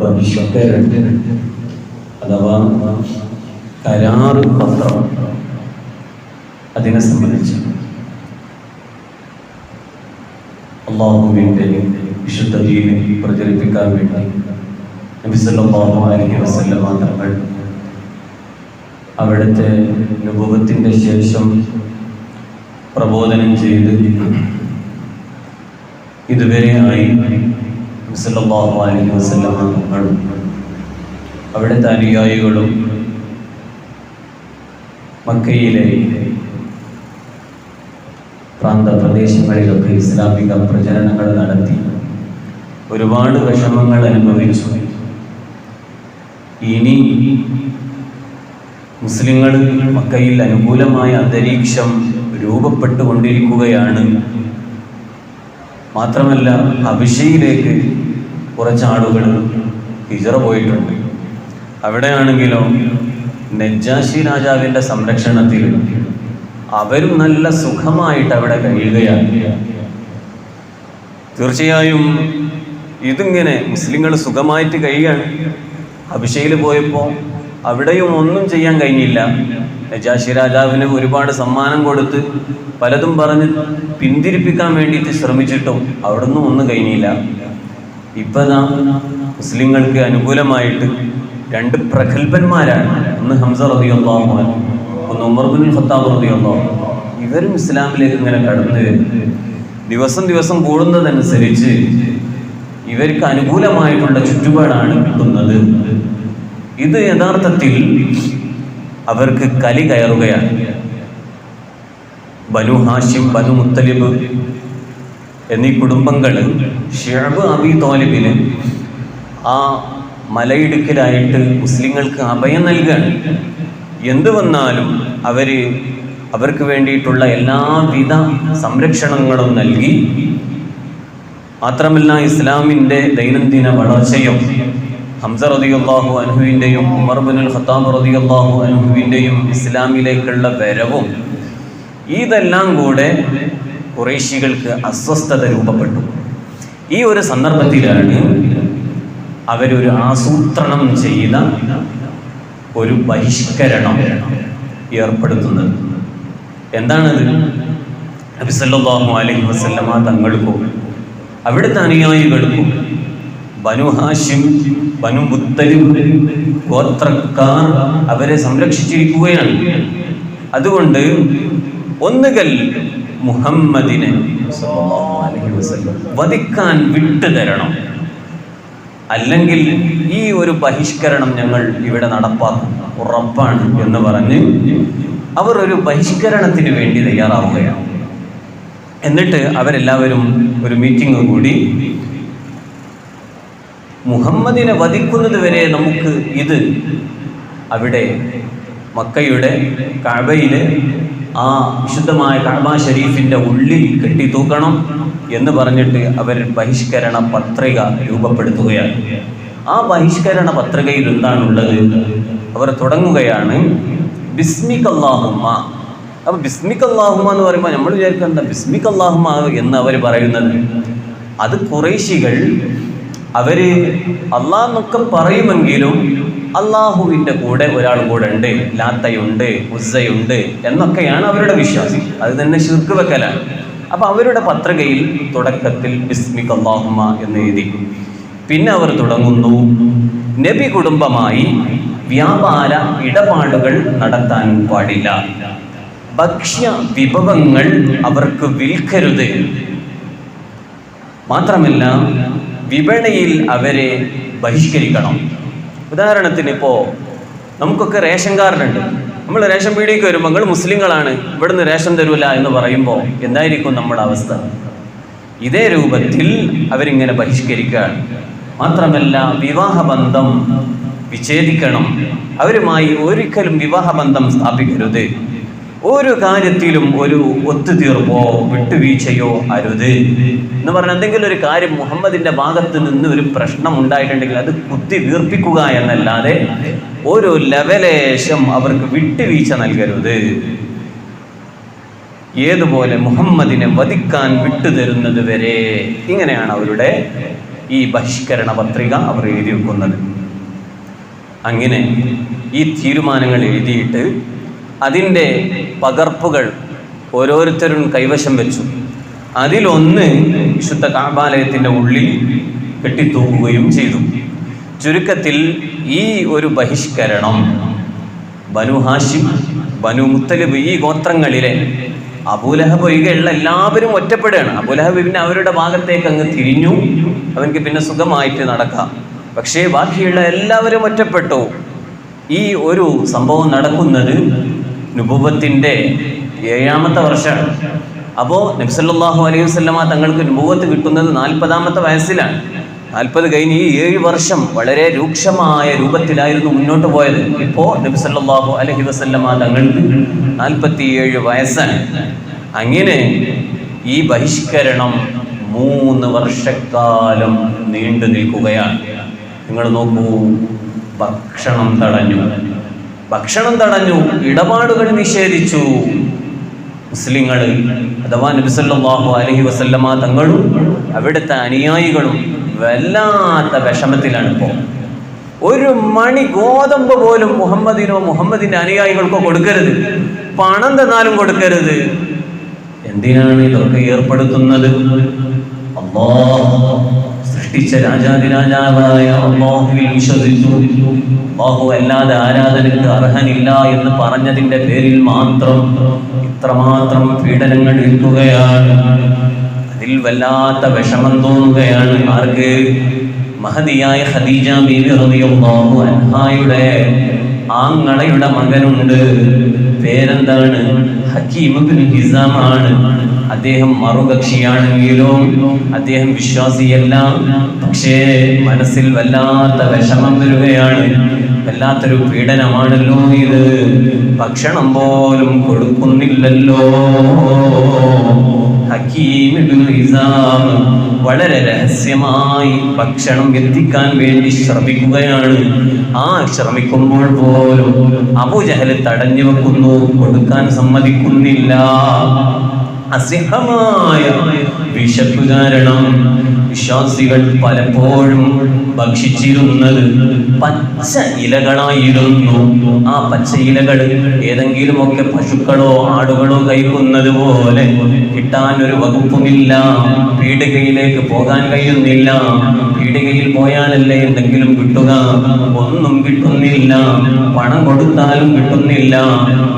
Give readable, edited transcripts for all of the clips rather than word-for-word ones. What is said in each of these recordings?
ബഹിഷ്കരണം അഥവാ കരാറ് പത്രം അതിനെ സംബന്ധിച്ച് അല്ലാഹുവിൻ്റെ വിശുദ്ധ ദീൻ പ്രചരിപ്പിക്കാൻ വേണ്ടി നബി സല്ലല്ലാഹു അലൈഹി വസല്ലമ തങ്ങൾ അവിടുത്തെ നുബുവത്തിൻ്റെ ശേഷം പ്രബോധനം ചെയ്ത് ഇതുവരെയായി നബി സല്ലല്ലാഹു അലൈഹി വസല്ലമ തങ്ങളും അവിടുത്തെ അനുയായികളും മക്കയിലെ പ്രാന്തപ്രദേശങ്ങളിലൊക്കെ ഇസ്ലാമിക പ്രചരണങ്ങൾ നടത്തി ഒരുപാട് വിഷമങ്ങൾ അനുഭവിച്ചു. ഇനി മുസ്ലിങ്ങൾ മക്കയിൽ അനുകൂലമായ അന്തരീക്ഷം രൂപപ്പെട്ടുകൊണ്ടിരിക്കുകയാണ്. മാത്രമല്ല ഹബശയിലേക്ക് കുറച്ചാളുകൾ ഹിജ്റ പോയിട്ടുണ്ട്. അവിടെയാണെങ്കിലോ നജ്ജാശി രാജാവിൻ്റെ സംരക്ഷണത്തിൽ അവരും നല്ല സുഖമായിട്ട് അവിടെ കഴിയുകയാണ്. തീർച്ചയായും ഇതിങ്ങനെ മുസ്ലിങ്ങൾ സുഖമായിട്ട് കഴിയുകയാണ്. ഹബശയിൽ പോയപ്പോൾ അവിടെയും ഒന്നും ചെയ്യാൻ കഴിഞ്ഞില്ല. നജാശി രാജാവിന് ഒരുപാട് സമ്മാനം കൊടുത്ത് പലതും പറഞ്ഞ് പിന്തിരിപ്പിക്കാൻ വേണ്ടിയിട്ട് ശ്രമിച്ചിട്ടും അവിടുന്ന് ഒന്നും കഴിഞ്ഞില്ല. ഇപ്പതാ മുസ്ലിങ്ങൾക്ക് അനുകൂലമായിട്ട് രണ്ട് പ്രഗത്ഭന്മാരാണ്. ഒന്ന് ഹംസ റളിയല്ലാഹു അൻഹു, ഒന്ന് ഉമർ ഇബ്നുൽ ഖത്താബ് റളിയല്ലാഹു അൻഹു. ഇവരും ഇസ്ലാമിലേക്ക് ഇങ്ങനെ കടന്നു വരുന്നത് ദിവസം ദിവസം കൂടുന്നതനുസരിച്ച് ഇവർക്ക് അനുകൂലമായിട്ടുള്ള ചുറ്റുപാടാണ് കിട്ടുന്നത്. ഇത് യഥാർത്ഥത്തിൽ അവർക്ക് കലി കയറുകയാണ്. ബനു ഹാഷിം, ബനു മുത്തലിബ് എന്നീ കുടുംബങ്ങൾ ശിഅബ് അബീ ത്വാലിബിന് ആ മലയിടുക്കിലായിട്ട് മുസ്ലിങ്ങൾക്ക് അഭയം നൽകുകയാണ്. എന്തു വന്നാലും അവർക്ക് വേണ്ടിയിട്ടുള്ള എല്ലാവിധ സംരക്ഷണങ്ങളും നൽകി. മാത്രമല്ല ഇസ്ലാമിൻ്റെ ദൈനംദിന വളർച്ചയും ഹംസ റളിയല്ലാഹു അൻഹുവിൻ്റെയും ഉമർ ഇബ്നുൽ ഖത്താബ് റളിയല്ലാഹു അൻഹുവിൻ്റെയും ഇസ്ലാമിലേക്കുള്ള വരവും ഇതെല്ലാം കൂടെ ഖുറൈശികൾക്ക് അസ്വസ്ഥത രൂപപ്പെട്ടു. ഈ ഒരു സന്ദർഭത്തിലാണ് അവരൊരു ആസൂത്രണം ചെയ്ത ഒരു ബഹിഷ്കരണം ഏർപ്പെടുത്തുന്നത്. എന്താണത്? നബി സല്ലല്ലാഹു അലൈഹി വസല്ലമ തങ്ങൾക്കും അവിടുത്തെ അനുയായികൾക്കും ബനു ഹാഷിം, ബനു മുത്തലിബ് ഗോത്രക്കാർ അവരെ സംരക്ഷിച്ചിരിക്കുകയാണ്. അതുകൊണ്ട് ഒന്നുകിൽ മുഹമ്മദിനെ സല്ലല്ലാഹു അലൈഹി വസല്ലം വധിക്കാൻ വിട്ടുതരണം, അല്ലെങ്കിൽ ഈ ഒരു ബഹിഷ്കരണം ഞങ്ങൾ ഇവിടെ നടപ്പാക്കും, ഉറപ്പാണ് എന്ന് പറഞ്ഞ് അവർ ഒരു ബഹിഷ്കരണത്തിന് വേണ്ടി തയ്യാറാവുകയാണ്. എന്നിട്ട് അവരെല്ലാവരും ഒരു മീറ്റിംഗ് കൂടി മുഹമ്മദിനെ വധിക്കുന്നത് വരെ നമുക്ക് ഇത് അവിടെ മക്കയുടെ കഅബയിലെ ആ വിശുദ്ധമായ കഅബ ഷരീഫിൻ്റെ ഉള്ളിൽ കെട്ടിത്തൂക്കണം എന്ന് പറഞ്ഞിട്ട് അവർ ബഹിഷ്കരണ പത്രിക രൂപപ്പെടുത്തുകയാണ്. ആ ബഹിഷ്കരണ പത്രികയിൽ എന്താണുള്ളത്? അവർ തുടങ്ങുകയാണ് ബിസ്മിക അല്ലാഹുമ്മ. അപ്പോൾ ബിസ്മിക അല്ലാഹുമ്മ എന്ന് പറയുമ്പോൾ നമ്മൾ വിചാരിക്കേണ്ട ബിസ്മിക അല്ലാഹുമ്മ എന്ന് അവർ പറയുന്നത് അത് ഖുറൈശികൾ അവർ അള്ളാഹ്ന്നൊക്കെ പറയുമെങ്കിലും അള്ളാഹുവിൻ്റെ കൂടെ ഒരാൾ കൂടെ ഉണ്ട്, ലാത്തയുണ്ട്, ഉസ്സയുണ്ട് എന്നൊക്കെയാണ് അവരുടെ വിശ്വാസം. അത് തന്നെ ശിർക്ക് വെക്കലാണ്. അപ്പോൾ അവരുടെ പത്രികയിൽ തുടക്കത്തിൽ ബിസ്മിക അല്ലാഹുമ്മ എന്ന് എഴുതി. പിന്നെ അവർ തുടങ്ങുന്നു, നബി കുടുംബമായി വ്യാപാര ഇടപാടുകൾ നടത്താൻ പാടില്ല, ഭക്ഷ്യ വിഭവങ്ങൾ അവർക്ക് വിൽക്കരുത്, മാത്രമല്ല വിപണിയിൽ അവരെ ബഹിഷ്കരിക്കണം. ഉദാഹരണത്തിന് ഇപ്പോൾ നമുക്കൊക്കെ റേഷൻ കാർഡുണ്ട്. നമ്മൾ റേഷൻ പീടികയ്ക്ക് വരുമ്പോൾ നിങ്ങൾ മുസ്ലിങ്ങളാണ്, ഇവിടുന്ന് റേഷൻ തരൂല എന്ന് പറയുമ്പോൾ എന്തായിരിക്കും നമ്മുടെ അവസ്ഥ? ഇതേ രൂപത്തിൽ അവരിങ്ങനെ ബഹിഷ്കരിക്കുകയാണ്. മാത്രമല്ല വിവാഹബന്ധം വിച്ഛേദിക്കണം, അവരുമായി ഒരിക്കലും വിവാഹബന്ധം സ്ഥാപിക്കരുത്, ഒരു കാര്യത്തിലും ഒരു ഒത്തുതീർപ്പോ വിട്ടുവീഴ്ചയോ അരുത് എന്ന് പറഞ്ഞാൽ എന്തെങ്കിലും ഒരു കാര്യം മുഹമ്മദിൻ്റെ ഭാഗത്ത് നിന്ന് ഒരു പ്രശ്നം ഉണ്ടായിട്ടുണ്ടെങ്കിൽ അത് കുത്തി വീർപ്പിക്കുക എന്നല്ലാതെ ഒരു ലെവലേശം അവർക്ക് വിട്ടുവീഴ്ച നൽകരുത്. ഏതുപോലെ മുഹമ്മദിനെ വധിക്കാൻ വിട്ടുതരുന്നത് വരെ, ഇങ്ങനെയാണ് അവരുടെ ഈ ബഹിഷ്കരണ പത്രിക അവർ എഴുതി വെക്കുന്നത്. അങ്ങനെ ഈ തീരുമാനങ്ങൾ എഴുതിയിട്ട് അതിൻ്റെ പകർപ്പുകൾ ഓരോരുത്തരും കൈവശം വെച്ചു. അതിലൊന്ന് വിശുദ്ധ കഅബാലയത്തിൻ്റെ ഉള്ളിൽ കെട്ടിത്തൂക്കുകയും ചെയ്തു. ചുരുക്കത്തിൽ ഈ ഒരു ബഹിഷ്കരണം ബനു ഹാഷിം, ബനു മുത്തലിബ് ഈ ഗോത്രങ്ങളിലെ അബൂലഹബ് ഒഴികെയുള്ള എല്ലാവരും ഒറ്റപ്പെടുകയാണ്. അബൂലഹബ് പിന്നെ അവരുടെ ഭാഗത്തേക്ക് അങ്ങ് തിരിഞ്ഞു, അവൻക്ക് പിന്നെ സുഖമായിട്ട് നടക്കാം. പക്ഷേ ബാക്കിയുള്ള എല്ലാവരും ഒറ്റപ്പെട്ടു. ഈ ഒരു സംഭവം നടക്കുന്നത് നുബുവത്തിൻ്റെ 7ാമത്തെ വർഷമാണ്. അപ്പോൾ നബി സല്ലല്ലാഹു അലൈഹി വസല്ലമ തങ്ങൾക്ക് നുബുവത്ത് കിട്ടുന്നത് 40ാമത്തെ വയസ്സിലാണ്. 40 കഴിഞ്ഞ് ഈ 7 വർഷം വളരെ രൂക്ഷമായ രൂപത്തിലായിരുന്നു മുന്നോട്ട് പോയത്. ഇപ്പോൾ നബി സല്ലല്ലാഹു അലൈഹി വസല്ലമ തങ്ങൾക്ക് 47 വയസ്സാണ്. അങ്ങനെ ഈ ബഹിഷ്കരണം 3 വർഷക്കാലം നീണ്ടു നിൽക്കുകയാണ്. നിങ്ങൾ നോക്കൂ, ഭക്ഷണം തടഞ്ഞു, ഇടപാടുകൾ നിഷേധിച്ചു. മുസ്ലിങ്ങൾ അഥവാ നബി സല്ലല്ലാഹു അലൈഹി വസല്ലമ തങ്ങളും അവിടുത്തെ അനുയായികളും വല്ലാത്ത വിഷമത്തിലാണ്. ഇപ്പോൾ ഒരു മണി ഗോതമ്പ് പോലും മുഹമ്മദിന്റെ അനുയായികൾക്കോ കൊടുക്കരുത്, പണം തന്നാലും കൊടുക്കരുത്. എന്തിനാണ് ഇതൊക്കെ ഏർപ്പെടുത്തുന്നത്? അല്ലാഹ് സൃഷ്ടിച്ച രാജാതിരാജാവായ അല്ലാഹുവിൽ വിശ്വസിച്ചു, അല്ലാഹു അല്ലാതെ ആരാധനയ്ക്ക് അർഹനില്ല എന്ന് പറഞ്ഞതിന്റെ പേരിൽ മാത്രം ഇത്രമാത്രം പീഡനങ്ങൾ ഏൽക്കുകയാണ്. അതിൽ വല്ലാത്ത വിഷമം തോന്നുകയാണ്. ആർക്ക്? മഹദിയായ ഖദീജ ബീവി റളിയല്ലാഹു അൻഹായുടെ ആങ്ങളയുടെ മകനുണ്ട്. പേരെന്താണ്? ഹക്കീം ഇബ്നു ഹിസാം ആണ്. അദ്ദേഹം മറുകക്ഷിയാണെങ്കിലും അദ്ദേഹം വിശ്വാസിയല്ല. പക്ഷേ മനസ്സിൽ വല്ലാത്ത വിഷമം വരികയാണ്. വല്ലാത്തൊരു പീഡനമാണല്ലോ ഇത്. ഭക്ഷണം പോലും കൊടുക്കുന്നില്ലല്ലോ. ഹക്കീം ഇബ്നു ഹിസാം വളരെ രഹസ്യമായി ഭക്ഷണം എത്തിക്കാൻ വേണ്ടി ശ്രമിക്കുകയാണ്. ആ ശ്രമിക്കുമ്പോൾ പോലും അബൂജഹൽ തടഞ്ഞു വെക്കുന്നു, കൊടുക്കാൻ സമ്മതിക്കുന്നില്ല. അസിഹമായ വിശപ്പ് കാരണം വിശ്വാസികൾ പലപ്പോഴും ഭക്ഷിച്ചിരുന്നത് പച്ച ഇലകളായിരുന്നു. ആ പച്ച ഇലകൾ ഏതെങ്കിലുമൊക്കെ പശുക്കളോ ആടുകളോ കഴിക്കുന്നത് പോലെ കിട്ടാൻ ഒരു വകുപ്പുമില്ല. പീടികയിലേക്ക് പോകാൻ കഴിയുന്നില്ല. പീടികയിൽ പോയാലല്ലേ എന്തെങ്കിലും കിട്ടുക, ഒന്നും കിട്ടുന്നില്ല. പണം കൊടുത്താലും കിട്ടുന്നില്ല.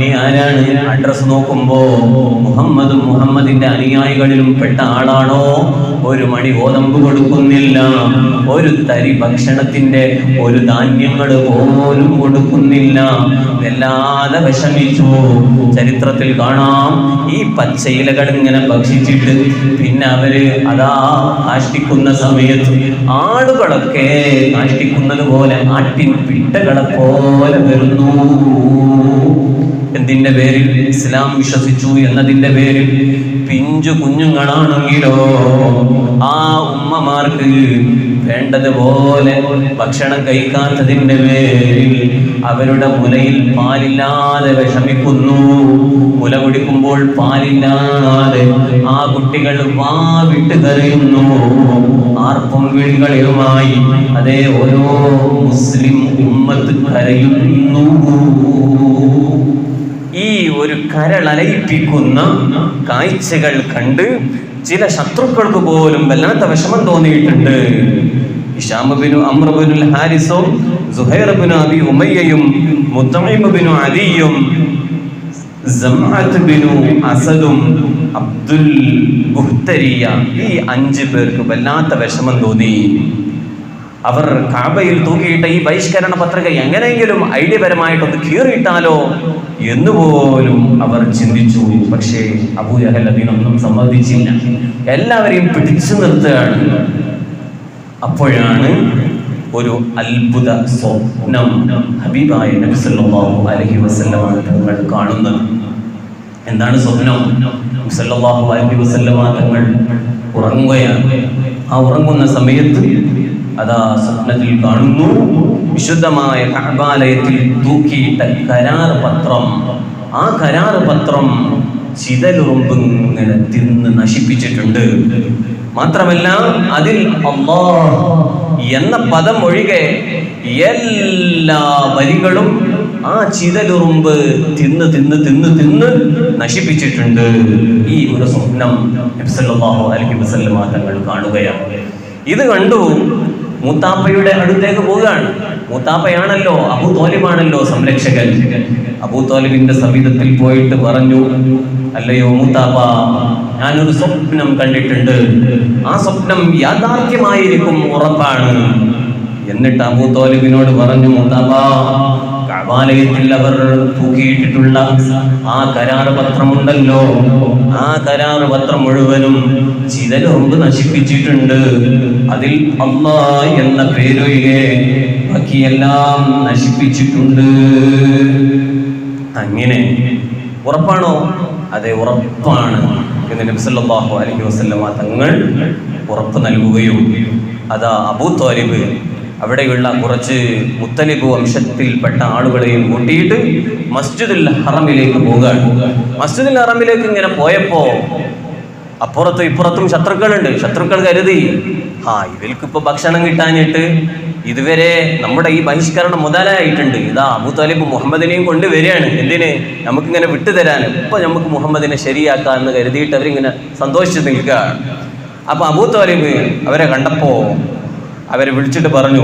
നീ ആരാണ്? അഡ്രസ് നോക്കുമ്പോ മുഹമ്മദിന്റെ അനുയായികളിലും പെട്ട ആളാണോ? ഒരു മണി ഗോതമ്പ് കൊടുക്കുന്നില്ല. ഒരു തരി ഭക്ഷണത്തിന്റെ ഒരു ധാന്യങ്ങൾ പോലും കൊടുക്കുന്നില്ല. വല്ലാതെ വിഷമിച്ചു. ചരിത്രത്തിൽ കാണാം, ഈ പച്ചയിലകൾ ഇങ്ങനെ ഭക്ഷിച്ചിട്ട് പിന്നെ അവര് അതാ കാഷ്ടിക്കുന്ന സമയത്ത് ആടുകളൊക്കെ കാഷ്ടിക്കുന്നത് പോലെ ആട്ടിൻ പിട്ടകളെ പോലെ വരുന്നു. എന്തിന്റെ പേരിൽ? ഇസ്ലാം വിശ്വസിച്ചു എന്നതിന്റെ പേരിൽ. പിഞ്ചു കുഞ്ഞുങ്ങളാണെങ്കിലോ ആ ഉമ്മമാർക്ക് വേണ്ടതുപോലെ ഭക്ഷണം കഴിക്കാത്തതിന്റെ പേരിൽ അവരുടെ മുലയിൽ പാലില്ലാതെ വിഷമിക്കുന്നു. മുല കുടിക്കുമ്പോൾ പാലില്ലാതെ ആ കുട്ടികൾ വാ വിട്ട് കരയുന്നു. ആർപ്പും വിളികളുമായി അതേ ഓരോ മുസ്ലിം ഉമ്മത്ത് കരയുന്നു. ഈ ഒരു കരളലയിപ്പിക്കുന്ന കാഴ്ചകൾ കണ്ട് ചില ശത്രുക്കൾക്ക് പോലും വല്ലാത്ത വിഷമം തോന്നിയിട്ടുണ്ട്. ഹിശാം ഇബ്നു അംർ ഇബ്നുൽ ഹാരിസും സുഹൈർ ഇബ്നു അബി ഉമയ്യയും മുത്തഇം ഇബ്നു അദിയും സംഅത്ത് ഇബ്നു അസദും അബ്ദുൽ ബുഹ്തരിയ ഈ 5 പേർക്ക് വല്ലാത്ത വിഷമം തോന്നി. അവർ കാബയിൽ തൂക്കിയിട്ട ഈ ബഹിഷ്കരണ പത്രിക എങ്ങനെയെങ്കിലും ഐഡിയപരമായിട്ടൊന്ന് കീറിയിട്ടാലോ എന്നുപോലും അവർ ചിന്തിച്ചു. പക്ഷേ അബൂജഹൽ അതിനൊന്നും സമ്മതിച്ചില്ല. എല്ലാവരെയും പിടിച്ചു നിർത്തുകയാണ്. അപ്പോഴാണ് ഒരു അത്ഭുത സ്വപ്നം ഹബീബായ നബി സല്ലല്ലാഹു അലൈഹി വസല്ലമ തങ്ങൾ കാണുന്നത്. എന്താണ് സ്വപ്നം? നബി സല്ലല്ലാഹു അലൈഹി വസല്ലമ തങ്ങൾ ഉറങ്ങുകയാണ്. ആ ഉറങ്ങുന്ന സമയത്ത് അതാ സ്വപ്നത്തിൽ കാണുന്നു, വിശുദ്ധമായ കഅബാലയത്തിൽ തൂക്കിയിട്ട കരാർ പത്രം. ആ കരാർ പത്രം ചിതലുറുമ്പ് ഇങ്ങനെ തിന്ന് നശിപ്പിച്ചിട്ടുണ്ട്. മാത്രമല്ല അതിൽ അല്ലാഹ് എന്ന പദം ഒഴികെ എല്ലാ വരികളും ആ ചിതലുറുമ്പ് തിന്ന് നശിപ്പിച്ചിട്ടുണ്ട്. ഈ ഒരു സ്വപ്നം നബി സല്ലല്ലാഹു അലൈഹി വസല്ലമ തങ്ങൾ കാണുകയാണ്. ഇത് കണ്ടു മൂത്താപ്പയുടെ അടുത്തേക്ക് പോവുകയാണ്. മൂത്താപ്പയാണല്ലോ, അബൂ ത്വാലിബാണല്ലോ സംരക്ഷകൻ. അബൂ ത്വാലിബിന്റെ സമീപത്തിൽ പോയിട്ട് പറഞ്ഞു, അല്ലയോ മൂത്താപ്പ, ഞാനൊരു സ്വപ്നം കണ്ടിട്ടുണ്ട്, ആ സ്വപ്നം യാഥാർത്ഥ്യമായിരിക്കും, ഉറപ്പാണ്. എന്നിട്ട് അബൂ ത്വാലിബിനോട് പറഞ്ഞു, മൂത്താപ്പ, കഅബാലയത്തിൽ അവർ തൂക്കിയിട്ടിട്ടുള്ള ആ കരാർ പത്രമുണ്ടല്ലോ, ആ കരാർ പത്രം മുഴുവനും ചിതലുറുമ്പ് നശിപ്പിച്ചിട്ടുണ്ട്. അതിൽ അല്ലാഹ് എന്ന പേരൊഴികെ ബാക്കിയെല്ലാം നശിപ്പിച്ചിട്ടുണ്ട്. അങ്ങനെ ഉറപ്പാണോ? അതെ, ഉറപ്പാണ് എന്ന് നബി സല്ലല്ലാഹു അലൈഹി വസല്ലമ തങ്ങൾ ഉറപ്പ് നൽകുകയും അതാ അബൂ ത്വാലിബ് അവിടെയുള്ള കുറച്ച് മുത്തലിബ് വംശത്തിൽപ്പെട്ട ആളുകളെയും കൂട്ടിയിട്ട് മസ്ജിദുൽ ഹറമിലേക്ക് പോവുകയാണ്. മസ്ജിദുൽ ഹറമിലേക്ക് ഇങ്ങനെ പോയപ്പോ അപ്പുറത്തും ഇപ്പുറത്തും ശത്രുക്കളുണ്ട്. ശത്രുക്കൾ കരുതി, ഇവൽക്കിപ്പോ ഭക്ഷണം കിട്ടാനിട്ട് ഇതുവരെ നമ്മുടെ ഈ ബഹിഷ്കരണം മുതലായിട്ടുണ്ട്. ഇതാ അബൂ ത്വാലിബ് മുഹമ്മദിനെയും കൊണ്ട് വരികയാണ്. എന്തിന്? നമുക്കിങ്ങനെ വിട്ടുതരാൻ, ഇപ്പൊ നമുക്ക് മുഹമ്മദിനെ ശരിയാക്കാന്ന് കരുതിയിട്ട് അവരിങ്ങനെ സന്തോഷിച്ച് നിൽക്കുകയാണ്. അപ്പൊ അബൂ ത്വാലിബ് അവരെ കണ്ടപ്പോ അവരെ വിളിച്ചിട്ട് പറഞ്ഞു,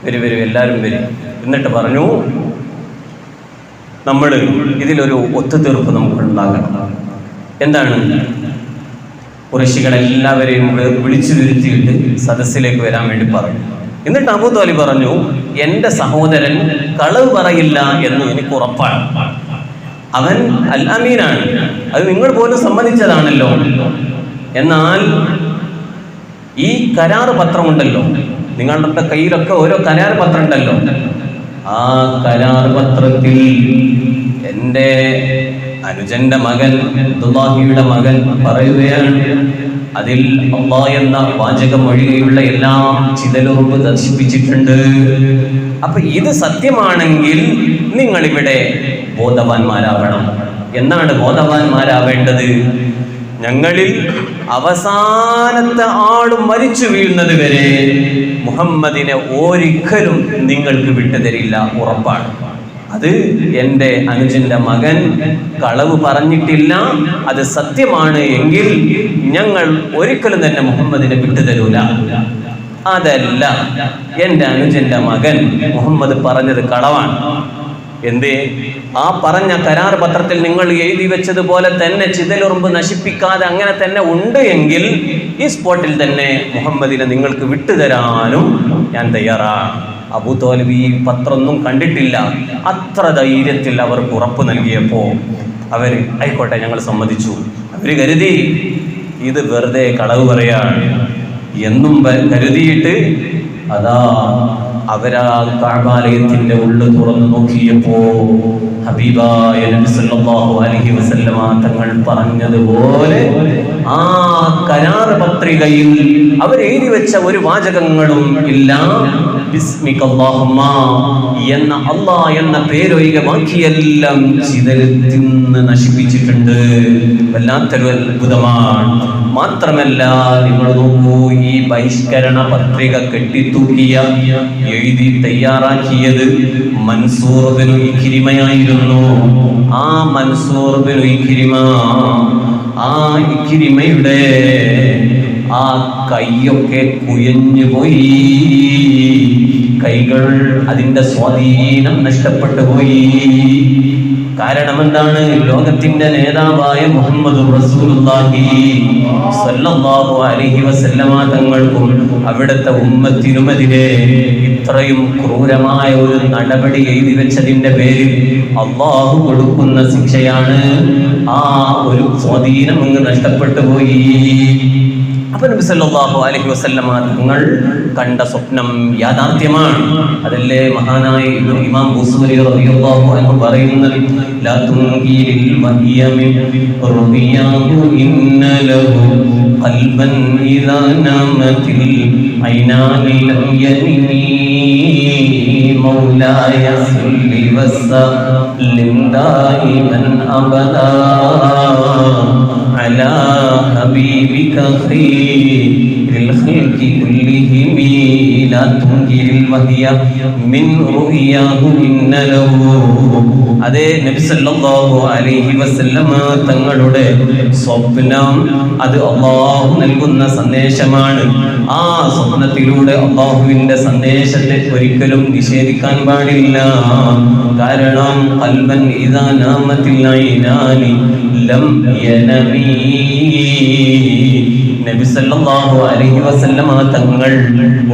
വരും എല്ലാവരും വരും. എന്നിട്ട് പറഞ്ഞു, നമ്മൾ ഇതിലൊരു ഒത്തുതീർപ്പ് നമുക്ക് ഉണ്ടാകണം. എന്താണ്? ഖുറൈശികളെല്ലാവരെയും വിളിച്ചു വരുത്തിയിട്ട് സദസ്സിലേക്ക് വരാൻ വേണ്ടി പറഞ്ഞു. എന്നിട്ട് അബൂ ത്വാലിബ് പറഞ്ഞു, എൻ്റെ സഹോദരൻ കളവ് പറയില്ല എന്ന് എനിക്ക് ഉറപ്പാണ്. അവൻ അൽ അമീനാണ്, അത് നിങ്ങൾ പോലും സമ്മതിച്ചതാണല്ലോ. എന്നാൽ ഈ കരാർ പത്രമുണ്ടല്ലോ, നിങ്ങളുടെ കയ്യിലൊക്കെ ഓരോ കരാർ പത്രം ഉണ്ടല്ലോ, ആ കരാർ പത്രത്തിൽ എൻ്റെ അനുജന്റെ മകൻ അബ്ദുല്ലാഹിയുടെ മകൻ പറയുകയാണ്, അതിൽ അല്ലാഹ് എന്ന വാചകം ഒഴികെയുള്ള എല്ലാം ചിതലുറുമ്പ് നശിപ്പിച്ചിട്ടുണ്ട്. അപ്പൊ ഇത് സത്യമാണെങ്കിൽ നിങ്ങളിവിടെ ബോധവാന്മാരാവണം. എന്നാണ് ബോധവാന്മാരാവേണ്ടത്? ഞങ്ങളിൽ അവസാനത്തെ ആളും മരിച്ചു വീഴുന്നത് വരെ മുഹമ്മദിനെ ഒരിക്കലും നിങ്ങൾക്ക് വിട്ടുതരില്ല, ഉറപ്പാണ്. അത് എൻ്റെ അനുജന്റെ മകൻ കളവ് പറഞ്ഞിട്ടില്ല, അത് സത്യമാണ് എങ്കിൽ ഞങ്ങൾ ഒരിക്കലും തന്നെ മുഹമ്മദിനെ വിട്ടുതരൂല. അതല്ല, എൻ്റെ അനുജന്റെ മകൻ മുഹമ്മദ് പറഞ്ഞത് കളവാണ്. എന്തേ? ആ പറഞ്ഞ കരാർ പത്രത്തിൽ നിങ്ങൾ എഴുതി വെച്ചതുപോലെ തന്നെ ചിതലുറുമ്പ് നശിപ്പിക്കാതെ അങ്ങനെ തന്നെ ഉണ്ട് എങ്കിൽ ഈ സ്പോട്ടിൽ തന്നെ മുഹമ്മദിനെ നിങ്ങൾക്ക് വിട്ടുതരാനും ഞാൻ തയ്യാറാണ്. അബൂ ത്വാലിബ് ഈ പത്രമൊന്നും കണ്ടിട്ടില്ല. അത്ര ധൈര്യത്തിൽ അവർക്ക് ഉറപ്പ് നൽകിയപ്പോൾ അവർ ആയിക്കോട്ടെ ഞങ്ങൾ സമ്മതിച്ചു. അവർ കരുതി ഇത് വെറുതെ കളവ് പറയാണ് എന്നും കരുതിയിട്ട് അതാ അവരാ കഅബാലയത്തിന്റെ ഉള്ളു തുറന്നു നോക്കിയപ്പോ ഹബീബായ നബി സല്ലല്ലാഹു അലൈഹി വസല്ലമ തങ്ങൾ പറഞ്ഞതുപോലെ ആ കരാർ പത്രികയിൽ അവർ എഴുതി വെച്ച ഒരു വാചകങ്ങളും ഇല്ല. ബിസ്മിക അല്ലാഹുമ്മ എന്ന അല്ലാഹ് എന്ന പേരൊഴികെ ബാക്കിയെല്ലാം ചിതറിത്തിന്ന് നശിപ്പിച്ചിട്ടുണ്ട്. വല്ലാത്തൊരു അത്ഭുതമാണ്. മാത്രമല്ല, നിങ്ങൾ നോക്കൂ, ഈ ബഹിഷ്കരണ പത്രിക കെട്ടിത്തൂക്കിയ എഴുതി തയ്യാറാക്കിയത് മൻസൂർ ബിൻ ഇക്രിമയായിരുന്നു. ആ മൻസൂർ ബിൻ ഇക്രിമ, ആ ഇക്രിമയുടെ ആ കൈയൊക്കെ കുയഞ്ഞു പോയി. കൈകൾ, അതിന്റെ സ്വാധീനം നഷ്ടപ്പെട്ടു പോയി. കാരണം എന്താണ്? ലോകത്തിന്റെ നേതാവായ മുഹമ്മദ് റസൂലുള്ളാഹി സ്വല്ലല്ലാഹു അലൈഹി വസല്ലമ തങ്ങൾക്കും അവിടുത്തെ ഉമ്മത്തിനുമെതിരെ ഇത്രയും ക്രൂരമായ ഒരു നടപടി എഴുതി വെച്ചതിന്റെ പേരിൽ അല്ലാഹു കൊടുക്കുന്ന ശിക്ഷയാണ്. ആ ഒരു സ്വാധീനം അങ്ങ് നഷ്ടപ്പെട്ടു പോയി. അപ്പൊ നബി സല്ലല്ലാഹു അലൈഹി വസല്ലമ തങ്ങൾ കണ്ട സ്വപ്നം യാഥാർത്ഥ്യമാണ്. അതല്ലേ മഹാനായ ഇമാം ബുസൂരി റളിയല്ലാഹു അൻഹു പറയുന്നത്, ലാ തുൻകിരിൽ വഹിയ മിൻ റുബിയാഹു ഇന്ന ലഹു ഖൽബൻ ഇദാ നാമത്തിൽ ഐനാനി ലം യനിനി മൗലായ സല്ലി വസല്ലിം ദായിമൻ അബദാ على حبيبك خير الخلق كلهم لا تنكر الوحي من رؤياه إن له. അതേ നബി സല്ലല്ലാഹു അലൈഹി വസല്ലമ തങ്ങളുടെ സ്വപ്നം അത് അല്ലാഹു നൽകുന്ന സന്ദേശമാണ്. ആ സ്വപ്നത്തിലൂടെ അല്ലാഹുവിന്റെ സന്ദേശത്തെ ഒരിക്കലും നിഷേധിക്കാൻ പാടില്ല. കാരണം ഖൽബൻ ഇദാ നാമത്തിൽ ഐനാനി ലം യനമീ. നബി സല്ലല്ലാഹു അലൈഹി വസല്ലമ തങ്ങൾ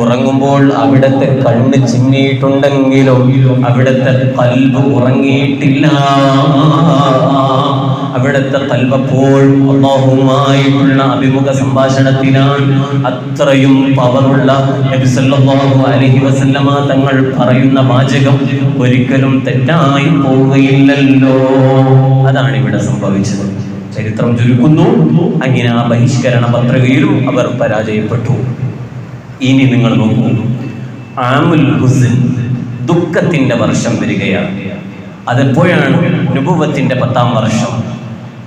ഉറങ്ങുമ്പോൾ അവിടുത്തെ കണ്ണ് ചിമ്മിയിട്ടുണ്ടെങ്കിലും അവിടുത്തെ ഖൽബ് ഉറങ്ങിയിട്ടില്ല. അവിടുത്തെ ഖൽബപ്പോൾ അല്ലാഹുവുമായുള്ള അഭിമുഖ സംഭാഷണത്തിലാണ്. അത്രയും പവറുള്ള നബി സല്ലല്ലാഹു അലൈഹി വസല്ലമ തങ്ങൾ പറയുന്ന വാചകം ഒരിക്കലും തെറ്റായി പോവുകയില്ലല്ലോ. അതാണ് ഇവിടെ സംഭവിച്ചത്. ചരിത്രം ചുരുക്കുന്നു, അങ്ങനെ ആ ബഹിഷ്കരണ പത്രികയിലും അവർ പരാജയപ്പെട്ടു. ഇനി നിങ്ങൾ നോക്കൂ, ആമുൽ ഹുസ്ൻ, ദുഃഖത്തിന്റെ വർഷം വരികയാണ്. അതെപ്പോഴാണ്? നുബുവത്തിന്റെ 10ാം വർഷം.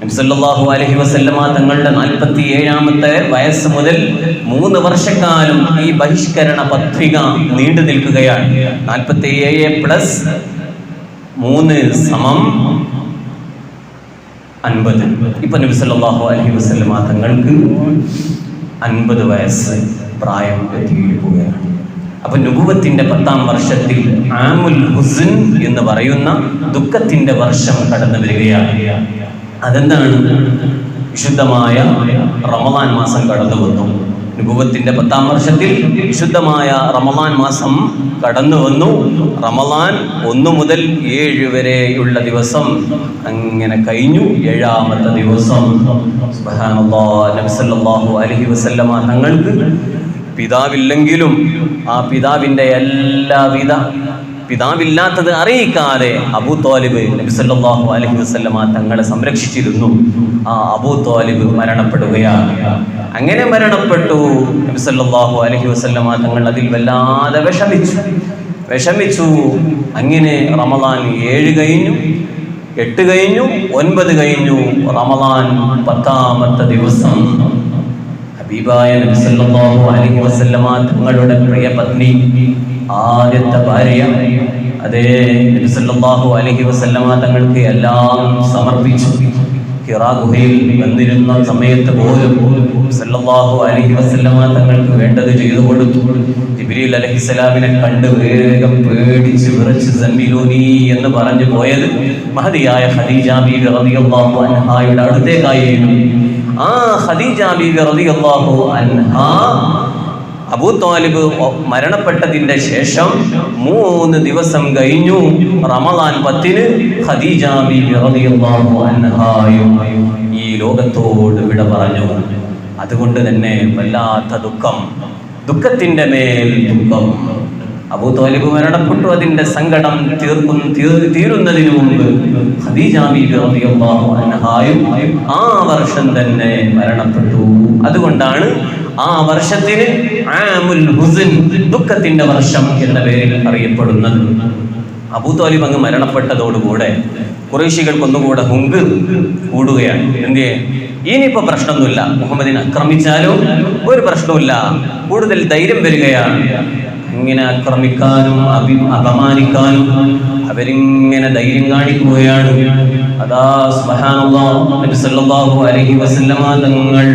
നബി സല്ലല്ലാഹു അലൈഹി വസല്ലമ തങ്ങളുടെ 47ാമത്തെ വയസ്സ് മുതൽ 3 വർഷക്കാലം ഈ ബഹിഷ്കരണ പത്രിക നീണ്ടു നിൽക്കുകയാണ്. 47 പ്ലസ് 3 സമം 50. ഇപ്പൊ നബി സല്ലല്ലാഹു അലൈഹി വസല്ലമ തങ്ങൾക്ക് 50 വയസ്സ് പ്രായം എത്തിയിരിക്കുകയാണ്. അപ്പൊ നുബുവത്തിന്റെ 10ാം വർഷത്തിൽ ആമുൽ ഹുസ്ൻ എന്ന് പറയുന്ന ദുഃഖത്തിന്റെ വർഷം കടന്നു വരികയാണ്. അതെന്താണ്? വിശുദ്ധമായ റമളാൻ മാസം കടന്നു വന്നു. നുബുവത്തിന്റെ 10ാം വർഷത്തിൽ വിശുദ്ധമായ റമളാൻ മാസം കടന്നു വന്നു. റമളാൻ 1 മുതൽ 7 വരെയുള്ള ദിവസം അങ്ങനെ കഴിഞ്ഞു. 7ാമത്തെ ദിവസം സുബ്ഹാനല്ലാഹ്, നബി സല്ലല്ലാഹു അലൈഹി വസല്ലമ തങ്ങൾക്ക് പിതാവില്ലെങ്കിലും ആ പിതാവിന്റെ എല്ലാവിധ പിതാവില്ലാത്തത് അറിയിക്കാതെ അബൂ ത്വാലിബ് നബി സല്ലല്ലാഹു അലൈഹി വസല്ലമ തങ്ങളെ സംരക്ഷിച്ചിരുന്നു. ആ അബൂ ത്വാലിബ് മരണപ്പെടുകയാണ്. അങ്ങനെ മരണപ്പെട്ടു. നബി സല്ലല്ലാഹു അലൈഹി വസല്ലമ തങ്ങൾ അതിൽ വല്ലാതെ വിഷമിച്ചു. അങ്ങനെ റമളാൻ 7 കഴിഞ്ഞു, 8 കഴിഞ്ഞു, 9 കഴിഞ്ഞു. റമളാൻ 10ാമത്തെ ദിവസം ഹബീബായ നബി സല്ലല്ലാഹു അലൈഹി വസല്ലമ തങ്ങളുടെ പ്രിയ പത്നി, ആദ്യത്തെ ഭാര്യ, അതേ നബി സല്ലല്ലാഹു അലൈഹി വസല്ലമ തങ്ങൾക്ക് എല്ലാം സമർപ്പിച്ചു. ഹിറാ ഗുഹയിൽ വന്നിരുന്ന സമയത്ത് പോലും സല്ലല്ലാഹു അലൈഹി വസല്ലമ തങ്ങൾക്ക് വേണ്ടത് ചെയ്തു കൊടുത്തു. ജിബ്രീൽ അലൈഹിസ്സലാമിനെ കണ്ട് വേഗം പേടിച്ച് വിറച്ച് സമ്മിലൂനി എന്ന് പറഞ്ഞു പോയത് മഹദിയായ ഖദീജ ബീവി റളിയല്ലാഹു അൻഹായുടെ അടുത്തേക്കായിരുന്നു. ആ ഖദീജ ബീവി റളിയല്ലാഹു അൻഹാ അബൂ ത്വാലിബ് മരണപ്പെട്ടതിന്റെ ശേഷം 3 ദിവസം കഴിഞ്ഞു റമളാൻ 10-ന് ഖദീജ ബീവി റളിയല്ലാഹു അൻഹായും ഈ ലോകത്തോട് വിട പറഞ്ഞു. അതുകൊണ്ട് തന്നെ വല്ലാത്ത ദുഃഖത്തിന്റെ മേൽ ദുഃഖം. അബൂ ത്വാലിബ് മരണപ്പെട്ടു. അതിന്റെ സങ്കടം തീരുന്നതിന് മുമ്പ് ഖദീജ ബീവി റളിയല്ലാഹു അൻഹായും ആ വർഷം തന്നെ മരണപ്പെട്ടു. അതുകൊണ്ടാണ് ആ വർഷത്തിന് ആമുൽ ഹുസ്ൻ, ദുഃഖത്തിന്റെ വർഷം എന്ന പേരിൽ അറിയപ്പെടുന്നത്. അബൂ ത്വാലിബ് അങ്ങ് മരണപ്പെട്ടതോടുകൂടെ ഖുറൈശികൾക്ക് ഒന്നുകൂടെ ഹുങ്ക് കൂടുകയാണ്. എന്തേ? ഇനിയിപ്പോ പ്രശ്നമൊന്നുമില്ല, മുഹമ്മദിനെ ആക്രമിച്ചാലും ഒരു പ്രശ്നവുമില്ല, കൂടുതൽ ധൈര്യം വരികയാണ്. ഇങ്ങനെ ആക്രമിക്കാനും അപമാനിക്കാനും അവരിങ്ങനെ ധൈര്യം കാണിക്കുകയാണ്. അതാ സുബ്ഹാനല്ലാഹ്, നബി സല്ലല്ലാഹു അലൈഹി വസല്ലമ തങ്ങൾ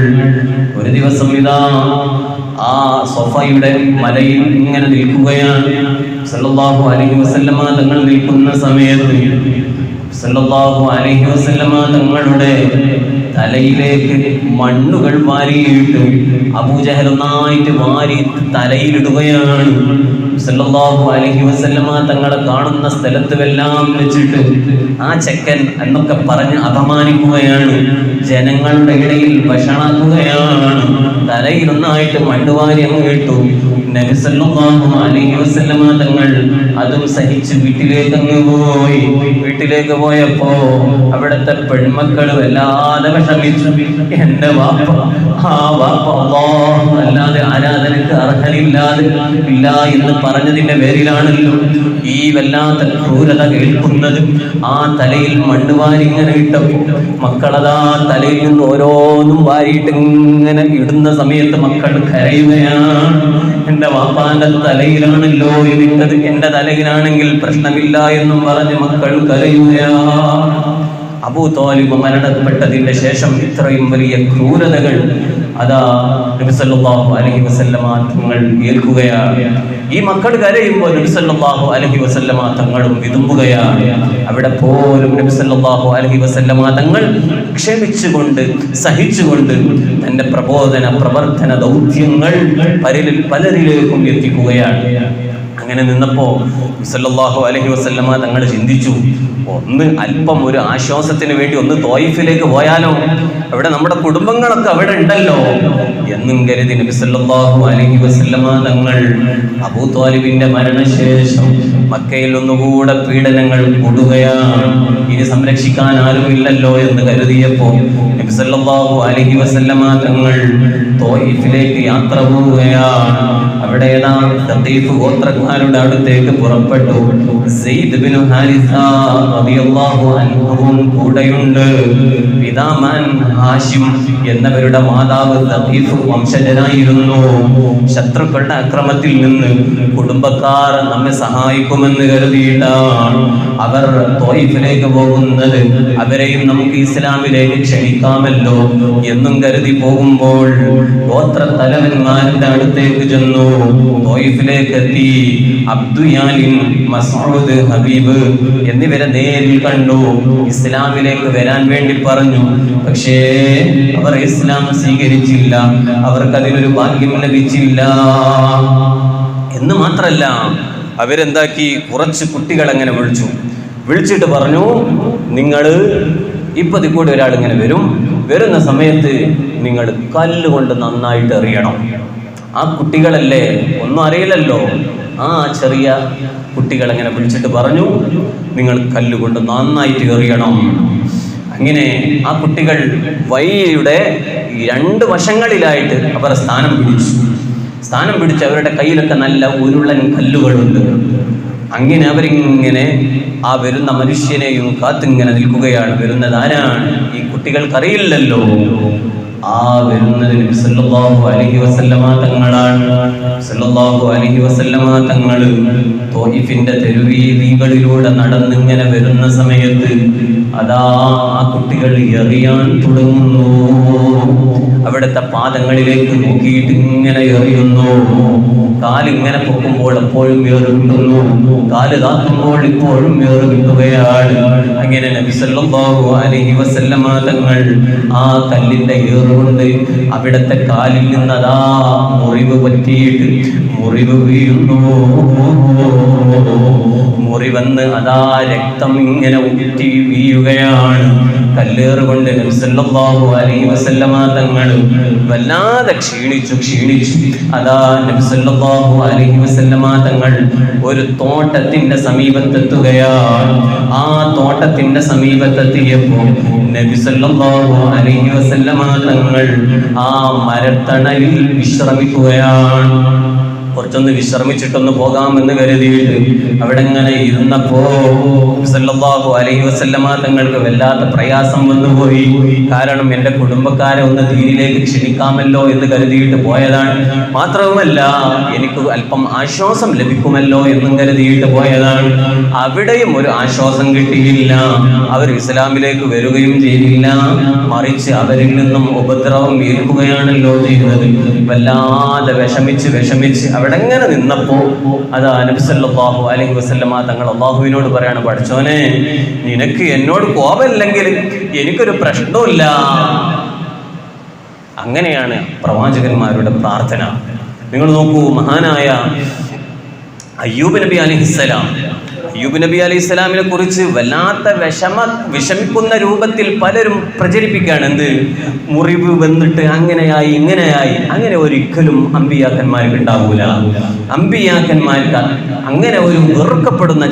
ഒരു ദിവസം ഇതാ ആ സഫയുടെ മലയിൽ ഇങ്ങനെ നിൽക്കുകയാണ്. സല്ലല്ലാഹു അലൈഹി വസല്ലമ തങ്ങൾ നിൽക്കുന്ന സമയത്ത് സല്ലല്ലാഹു അലൈഹി വസല്ലമ തങ്ങളുടെ തലയിലേക്ക് മണ്ണുകൾ വാരിയിട്ട് അബൂജഹൽ ഒന്നായിട്ട് വാരി തലയിലിടുകയാണ്. സല്ലല്ലാഹു അലൈഹി വസല്ലമ തങ്ങളെ കാണുന്ന സ്ഥലത്തുമെല്ലാം വെച്ചിട്ട് ആ ചെക്കൻ എന്നൊക്കെ പറഞ്ഞ് അപമാനിക്കുകയാണ്. ജനങ്ങളുടെ ഇടയിൽ വഷണാക്കുകയാണ്. തലയിൽ ഒന്നായിട്ട് മണ്ണുവാരി അങ്ങ് ഇട്ടു. നബി സല്ലല്ലാഹു അലൈഹി വസല്ലമ തങ്ങൾ അതും സഹിച്ച് വീട്ടിലേക്ക് അങ്ങ് പോയി. വീട്ടിലേക്ക് പോയപ്പോ അവിടുത്തെ പെൺമക്കൾ വല്ലാതെ വിഷമിച്ചു. എന്റെ വാപ്പ, ആ വാപ്പ അല്ലാഹു അല്ലാതെ ആരാധനക്ക് അർഹനില്ലാതെ ഇല്ല എന്ന് പറഞ്ഞതിന്റെ പേരിലാണല്ലോ ഈ വല്ലാത്ത ക്രൂരത കേൾക്കുന്നത്. ആ തലയിൽ മണ്ണ് വാരി ഇങ്ങനെ ഇട്ടപ്പോൾ മക്കളതാ തലയിൽ നിന്ന് ഓരോന്നും വാരിയിട്ട് ഇങ്ങനെ ഇടുന്ന സമയത്ത് മക്കൾ കരയുകയാണ്. എന്റെ വാപ്പാന്റെ തലയിലാണല്ലോ ഇതിട്ടത്, എന്റെ തലയിലാണെങ്കിൽ പ്രശ്നമില്ല എന്നും പറഞ്ഞ് മക്കൾ കരയുകയാണ്. അബൂ ത്വാലിബ് മരണപ്പെട്ടതിന്റെ ശേഷം ഇത്രയും വലിയ ക്രൂരതകൾ അതാ നബി സല്ലല്ലാഹു അലൈഹി വസല്ലമ തങ്ങൾ ഏൽക്കുകയാണ്. ഈ മക്കൾ കരയുമ്പോൾ നബി സല്ലല്ലാഹു അലൈഹി വസല്ലമ തങ്ങളും വിതുമ്പുകയാണ്. അവിടെ പോലും നബി സല്ലല്ലാഹു അലൈഹി വസല്ലമ തങ്ങൾ ക്ഷമിച്ചുകൊണ്ട് സഹിച്ചുകൊണ്ട് തന്റെ പ്രവർത്തന ദൗത്യങ്ങൾ പലരിലേക്കും എത്തിക്കുകയാണ്. അങ്ങനെ നിന്നപ്പോ സല്ലല്ലാഹു അലൈഹി വസല്ലമ തങ്ങൾ ചിന്തിച്ചു, ഒന്ന് അല്പം ഒരു ആശ്വാസത്തിന് വേണ്ടി ഒന്ന് തോയിഫിലേക്ക് പോയാലോ, അവിടെ നമ്മുടെ കുടുംബങ്ങളൊക്കെ അവിടെ ഉണ്ടല്ലോ എന്നും കരുതി നബി സല്ലല്ലാഹു അലൈഹി വസല്ലമ തങ്ങൾ അബൂ ത്വാലിബിന്റെ മരണശേഷം മക്കയിൽ ഒന്നുകൂടെ പീഡനങ്ങൾ കൂടുകയാണ്. ഇനി സംരക്ഷിക്കാൻ ആരുമില്ലല്ലോ എന്ന് കരുതിയപ്പോ നബി സല്ലല്ലാഹു അലൈഹി വസല്ലമ തങ്ങൾ തോയിഫിലേക്ക് യാത്ര പോവുകയാണ്. അവിടെ തഖീഫ് ഗോത്രക്കാരുടെ അടുത്തേക്ക് പുറപ്പെട്ടു. സയ്യിദ് ബിൻ ഹാരിസ റളിയല്ലാഹു അൻഹു കൂടെയുണ്ട്. പിതാമഹൻ ഹാഷിം എന്നവരുടെ മാതാവ് തഖീഫ് വംശജനായിരുന്നു. ശത്രുക്കളുടെ അക്രമത്തിൽ നിന്ന് കുടുംബക്കാർ നമ്മെ സഹായിക്കുമെന്ന് കരുതിയിട്ടാണ് അവർ തോയിഫിലേക്ക് പോകുന്നത്. അവരെയും നമുക്ക് ഇസ്ലാമിലേക്ക് ക്ഷണിക്കാമല്ലോ എന്നും കരുതി പോകുമ്പോൾ ഗോത്ര തലവന്മാരുടെ അടുത്തേക്ക് ചെന്നു. തോയിഫിലേക്ക് എത്തി. അബ്ദുയാലിൻ, മസ്ഊദ്, ഹബീബ് എന്നിവരെ നേരിൽ കണ്ടു. ഇസ്ലാമിലേക്ക് വരാൻ വേണ്ടി പറഞ്ഞു. പക്ഷേ അവർ ഇസ്ലാം സ്വീകരിച്ചില്ല. അവർക്കതിനൊരു ഭാഗ്യം ലഭിച്ചില്ല. എന്ന് മാത്രല്ല, അവരെന്താക്കി, കുറച്ച് കുട്ടികൾ അങ്ങനെ വിളിച്ചിട്ട് പറഞ്ഞു, നിങ്ങൾ ഇപ്പൊ കൂടെ ഒരാൾ ഇങ്ങനെ വരുന്ന സമയത്ത് നിങ്ങൾ കല്ലുകൊണ്ട് നന്നായിട്ട് എറിയണം. ആ കുട്ടികളല്ലേ, ഒന്നും അറിയില്ലല്ലോ. ആ ചെറിയ കുട്ടികൾ അങ്ങനെ വിളിച്ചിട്ട് പറഞ്ഞു, നിങ്ങൾ കല്ലുകൊണ്ട് നന്നായിട്ട് എറിയണം. അങ്ങനെ ആ കുട്ടികൾ വഴിയുടെ 2 വശങ്ങളിലായിട്ട് അവർ സ്ഥാനം പിടിച്ച് അവരുടെ കയ്യിലൊക്കെ നല്ല ഉരുളൻ കല്ലുകളുണ്ട്. അങ്ങനെ അവരിങ്ങനെ ആ വരുന്ന മനുഷ്യനെയും കാത്തിങ്ങനെ നിൽക്കുകയാണ്. വരുന്നത് ആരാണ്? ഈ കുട്ടികൾക്കറിയില്ലല്ലോ. ആ വരുന്നത് നബി സല്ലല്ലാഹു അലൈഹി വസല്ലമ തങ്ങളാണ്. സല്ലല്ലാഹു അലൈഹി വസല്ലമ തങ്ങൾ തോയിഫിന്റെ തെരുവീതികളിലൂടെ നടന്നിങ്ങനെ വരുന്ന സമയത്ത് അതാ ആ കുട്ടികൾ എറിയാൻ തുടങ്ങുന്നു. അവിടുത്തെ പാദങ്ങളിലേക്ക് നോക്കിയിട്ട് ഇങ്ങനെ എറിയുന്നു. കാലിങ്ങനെ പൊക്കുമ്പോൾ എപ്പോഴും ഏറ് കിട്ടുന്നു, കാല് താത്തുമ്പോൾ ഇപ്പോഴും ഏറ് കിട്ടുകയാണ്. അങ്ങനെ നബി സല്ലല്ലാഹു അലൈഹി വസല്ലമ തങ്ങൾ ആ കല്ലിന്റെ ഏറുകൊണ്ട് അവിടുത്തെ കാലിൽ നിന്നതാ മുറിവ് പറ്റിയിട്ട് മുറിവ് വീഴുന്നു. മുറിവന്ന് അതാ രക്തം ഇങ്ങനെ ഊറ്റി വീഴുകയാണ്. കല്ലേറുകൊണ്ട് നബി സല്ലല്ലാഹു അലൈഹി വസല്ലമ തങ്ങൾ വല്ലാതെ ക്ഷീണിച്ചു. അതാ നബി സല്ലല്ലാഹു അലൈഹി വസല്ലമ തങ്ങൾ ഒരു തോട്ടത്തിന്റെ സമീപത്തെത്തുകയാണ്. ആ തോട്ടത്തിന്റെ സമീപത്തെത്തിയപ്പോൾ നബി സല്ലല്ലാഹു അലൈഹി വസല്ലമ തങ്ങൾ ആ മരത്തണലിൽ വിശ്രമിക്കുകയാണ്. കുറച്ചൊന്ന് വിശ്രമിച്ചിട്ടൊന്ന് പോകാമെന്ന് കരുതിയിട്ട് അവിടെ ഇങ്ങനെ ഇരുന്നപ്പോ സല്ലല്ലാഹു അലൈഹി വസല്ലമ തങ്ങൾക്ക് വല്ലാത്ത പ്രയാസം വന്നുപോയി. കാരണം എൻ്റെ കുടുംബക്കാരെ ഒന്ന് ദീനിലേക്ക് ക്ഷണിക്കാമല്ലോ എന്ന് കരുതിയിട്ട് പോയതാണ്. മാത്രവുമല്ല എനിക്ക് അല്പം ആശ്വാസം ലഭിക്കുമല്ലോ എന്നും കരുതിയിട്ട് പോയതാണ്. അവിടെയും ഒരു ആശ്വാസം കിട്ടിയില്ല. അവർ ഇസ്ലാമിലേക്ക് വരികയും ചെയ്തില്ല, മറിച്ച് അവരിൽ നിന്നും ഉപദ്രവം ഏൽക്കുകയാണല്ലോ ചെയ്യുന്നത്. വല്ലാതെ വിഷമിച്ച് അവിടെ എങ്ങനെ നിന്നപ്പോ അതാ നബി സല്ലല്ലാഹു അലൈഹി വസല്ലമ തങ്ങൾ അല്ലാഹുവിനോട് പറയാണ്, പഠിച്ചോനെ, നിനക്ക് എന്നോട് കോപമില്ലെങ്കിൽ എനിക്കൊരു പ്രശ്നവുമില്ല. അങ്ങനെയാണ് പ്രവാചകന്മാരുടെ പ്രാർത്ഥന. നിങ്ങൾ നോക്കൂ, മഹാനായ അയ്യൂബ് നബി അലൈഹിസ്സലാം, അയ്യൂബ് നബി അലൈഹിസ്സലാമിനെ കുറിച്ച് വല്ലാത്ത വിഷമിക്കുന്ന രൂപത്തിൽ പലരും പ്രചരിപ്പിക്കുകയാണ്. എന്ത്, മുറിവ് വന്നിട്ട് അങ്ങനെയായി ഇങ്ങനെയായി. അങ്ങനെ ഒരിക്കലും അമ്പിയാക്കന്മാർക്ക് ഉണ്ടാവൂല. അമ്പിയാക്കന്മാർക്ക് അങ്ങനെ ഒരു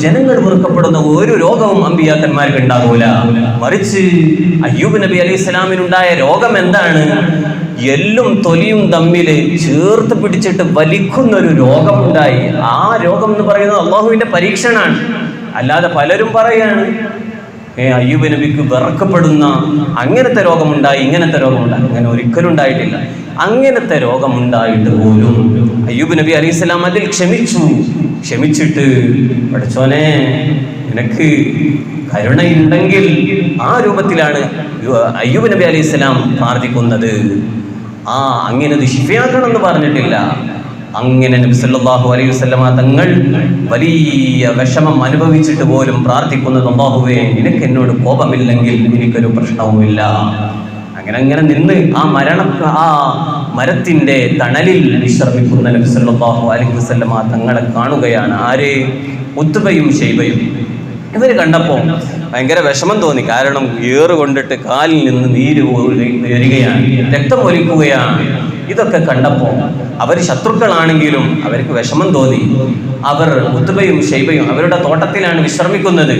ജനങ്ങൾ വെറുക്കപ്പെടുന്ന ഒരു രോഗവും അമ്പിയാക്കന്മാർക്ക് ഉണ്ടാവൂല. മറിച്ച് അയ്യൂബ് നബി അലൈഹിസ്സലാമിനുണ്ടായ രോഗം എന്താണ്? എല്ലും തൊലിയും തമ്മിൽ ചേർത്ത് പിടിച്ചിട്ട് വലിക്കുന്നൊരു രോഗമുണ്ടായി. ആ രോഗം എന്ന് പറയുന്നത് അള്ളാഹുവിൻ്റെ പരീക്ഷണാണ്. അല്ലാതെ പലരും പറയാണ് അയ്യൂബ് നബിക്ക് വിറക്കപ്പെടുന്ന അങ്ങനത്തെ രോഗമുണ്ടായി, ഇങ്ങനത്തെ രോഗമുണ്ടായി. അങ്ങനെ ഒരിക്കലും ഉണ്ടായിട്ടില്ല. അങ്ങനത്തെ രോഗമുണ്ടായിട്ട് പോലും അയ്യൂബ് നബി അലൈഹി സ്വലാം അതിൽ ക്ഷമിച്ചിട്ട് പഠിച്ചോനെ നിനക്ക് കരുണയുണ്ടെങ്കിൽ ആ രൂപത്തിലാണ് അയ്യൂബ് നബി അലൈഹി സ്വലാം പ്രാർത്ഥിക്കുന്നത്. അങ്ങനെ അത് ശിഫയാക്കണം എന്ന് പറഞ്ഞിട്ടില്ല. അങ്ങനെ നബി സല്ലല്ലാഹു അലൈഹി വസല്ലമ തങ്ങൾ വലിയ വിഷമം അനുഭവിച്ചിട്ട് പോലും പ്രാർത്ഥിക്കുന്നത്, അല്ലാഹുവേ നിനക്ക് എന്നോട് കോപമില്ലെങ്കിൽ എനിക്കൊരു പ്രശ്നവുമില്ല. അങ്ങനെ നിന്ന് ആ മരത്തിന്റെ തണലിൽ വിശ്രമിക്കുന്ന നബി സല്ലല്ലാഹു അലൈഹി വസല്ലമ തങ്ങളെ കാണുകയാണ്. ആര്? ഉത്ബയും ശൈബയും. ഇവര് കണ്ടപ്പോൾ ഭയങ്കര വിഷമം തോന്നി. കാരണം ഏറ് കൊണ്ടിട്ട് കാലിൽ നിന്ന് നീര് വരികയാണ്, രക്തം ഒലിക്കുകയാണ്. ഇതൊക്കെ കണ്ടപ്പോൾ അവർ ശത്രുക്കളാണെങ്കിലും അവർക്ക് വിഷമം തോന്നി. അവർ ഉത്ബയും ശൈബയും അവരുടെ തോട്ടത്തിലാണ് വിശ്രമിക്കുന്നത്.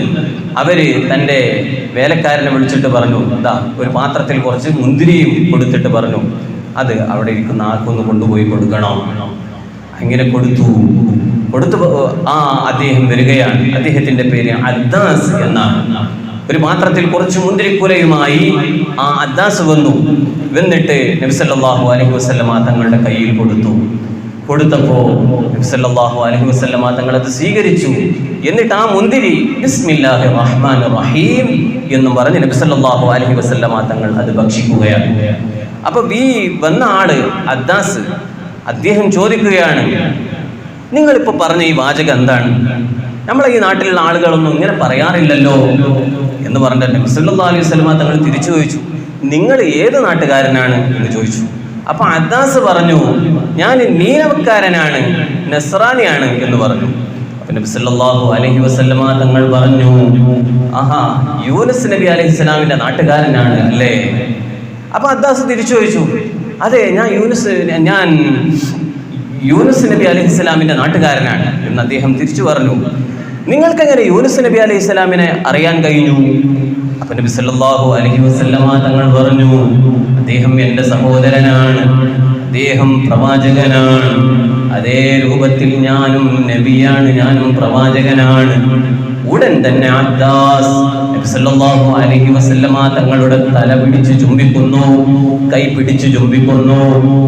അവര് തൻ്റെ വേലക്കാരനെ വിളിച്ചിട്ട് പറഞ്ഞു, ഒരു പാത്രത്തിൽ കുറച്ച് മുന്തിരിയും കൊടുത്തിട്ട് പറഞ്ഞു, അത് അവിടെ ഇരിക്കുന്ന ആർക്കൊന്ന് കൊണ്ടുപോയി കൊടുക്കണം. അങ്ങനെ കൊടുത്തു. അദ്ദേഹം വരികയാണ്. അദ്ദേഹത്തിന്റെ പേര് അദ്ദാസ് എന്നാണ്. ഒരു പാത്രത്തിൽ കുറച്ച് മുന്തിരിക്കുലയുമായി അദ്ദാസ് വന്നിട്ട് നബി സല്ലല്ലാഹു അലൈഹി വസല്ലമ തങ്ങളുടെ കയ്യിൽ കൊടുത്തപ്പോൾ നബി സല്ലല്ലാഹു അലൈഹി വസല്ലമ തങ്ങൾ അത് സ്വീകരിച്ചു. എന്നിട്ട് ആ മുന്തിരി ബിസ്മില്ലാഹിർ റഹ്മാനിർ റഹീം എന്നും പറഞ്ഞ് നബി സല്ലല്ലാഹു അലൈഹി വസല്ലമ തങ്ങൾ അത് ഭക്ഷിക്കുകയാണ്. അപ്പൊ വന്ന ആള് അദ്ദാസ്, അദ്ദേഹം ചോദിക്കുകയാണ്, നിങ്ങളിപ്പോ പറഞ്ഞ ഈ വാചകം എന്താണ്? നമ്മളെ ഈ നാട്ടിലുള്ള ആളുകളൊന്നും ഇങ്ങനെ പറയാറില്ലല്ലോ എന്ന് പറഞ്ഞിട്ട് നബി സല്ലല്ലാഹു അലൈഹി വസല്ലമ തങ്ങൾ തിരിച്ചു ചോദിച്ചു, നിങ്ങൾ ഏത് നാട്ടുകാരനാണ് എന്ന് ചോദിച്ചു. അപ്പൊ അദ്ദാസ് പറഞ്ഞു, ഞാൻ നീനവക്കാരനാണ്, നസ്രാനിയാണ് എന്ന് പറഞ്ഞു. അപ്പൊ നബി സല്ലല്ലാഹു അലൈഹി വസല്ലമ തങ്ങൾ പറഞ്ഞു, യൂനുസ് നബി അലൈഹിസ്സലാമിന്റെ നാട്ടുകാരനാണ് അല്ലേ? അപ്പൊ അദ്ദാസ് തിരിച്ചു ചോദിച്ചു, അതെ ഞാൻ യൂനുസ് നബി അലൈഹിസ്സലാമിന്റെ നാട്ടുകാരനാണ് എന്ന് അദ്ദേഹം തിരിച്ചു പറഞ്ഞു. നിങ്ങൾക്കെങ്ങനെ യൂനുസ് നബി അലൈഹിസ്സലാമിനെ അറിയാൻ കഴിഞ്ഞു? അപ്പൊ നബി സല്ലല്ലാഹു അലൈഹി വസല്ലമ തങ്ങൾ പറഞ്ഞു, അദ്ദേഹം എൻ്റെ സഹോദരനാണ്, അദ്ദേഹം പ്രവാചകനാണ്. അതേ രൂപത്തിൽ ഞാനും നബിയാണ്, ഞാനും പ്രവാചകനാണ്. ഉടൻ തന്നെ അദ്ദാസ് നബി സല്ലല്ലാഹു അലൈഹി വസല്ലമ തങ്ങളുടെ തല പിടിച്ച് ചുംബിക്കുന്നു, കൈ പിടിച്ച് ചുംബിക്കുന്നു,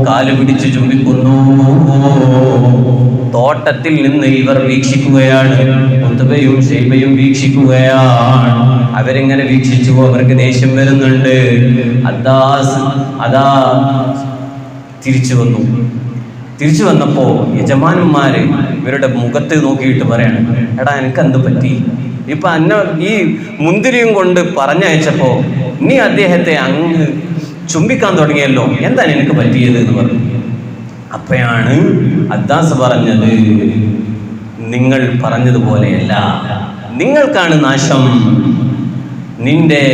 കാല് പിടിച്ച് ചുംബിക്കുന്നു. തോട്ടത്തിൽ നിന്ന് ഇവർ വീക്ഷിക്കുകയാണ്, ഉത്ബയും ശൈബയും വീക്ഷിക്കുകയാണ്. അവരിങ്ങനെ വീക്ഷിച്ചു, അവർക്ക് ദേഷ്യം വരുന്നുണ്ട്. അദ്ദാസ് തിരിച്ചു വന്നപ്പോ യജമാനന്മാര് ഇവരുടെ മുഖത്ത് നോക്കിയിട്ട് പറയാണ്, എടാ എനിക്ക് എന്ത് പറ്റി? ഇപ്പൊ ഈ മുന്തിരിയും കൊണ്ട് പറഞ്ഞയച്ചപ്പോ നീ അദ്ദേഹത്തെ അങ്ങ് ചുംബിക്കാൻ തുടങ്ങിയല്ലോ, എന്താണ് എനിക്ക് പറ്റിയത് എന്ന് പറഞ്ഞു. അപ്പോഴാണ് അദ്ദാസ് പറഞ്ഞത്, നിങ്ങൾ പറഞ്ഞതുപോലെയല്ല, നിങ്ങൾക്കാണ് നാശം, നിന്റെ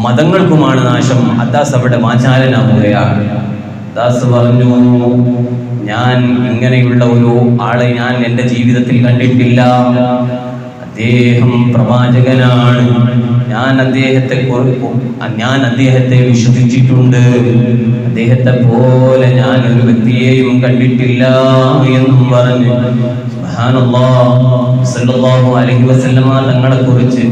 മതങ്ങൾക്കുമാണ് നാശം. അദ്ദാസ് അവിടെ വാചാലനാവുകയാണ്. അദ്ദാസ് പറഞ്ഞു, ഞാൻ ഇങ്ങനെയുള്ള ഒരു ആളെ ഞാൻ എൻ്റെ ജീവിതത്തിൽ കണ്ടിട്ടില്ല. അദ്ദേഹം പ്രവാചകനാണ്, ഞാൻ അദ്ദേഹത്തെ വിശ്വസിച്ചിട്ടുണ്ട്. അദ്ദേഹത്തെ പോലെ ഞാൻ ഒരു വ്യക്തിയെയും കണ്ടിട്ടില്ല എന്നും പറഞ്ഞു. സല്ലല്ലാഹു അലൈഹി വസല്ലമ തങ്ങളെ കുറിച്ച്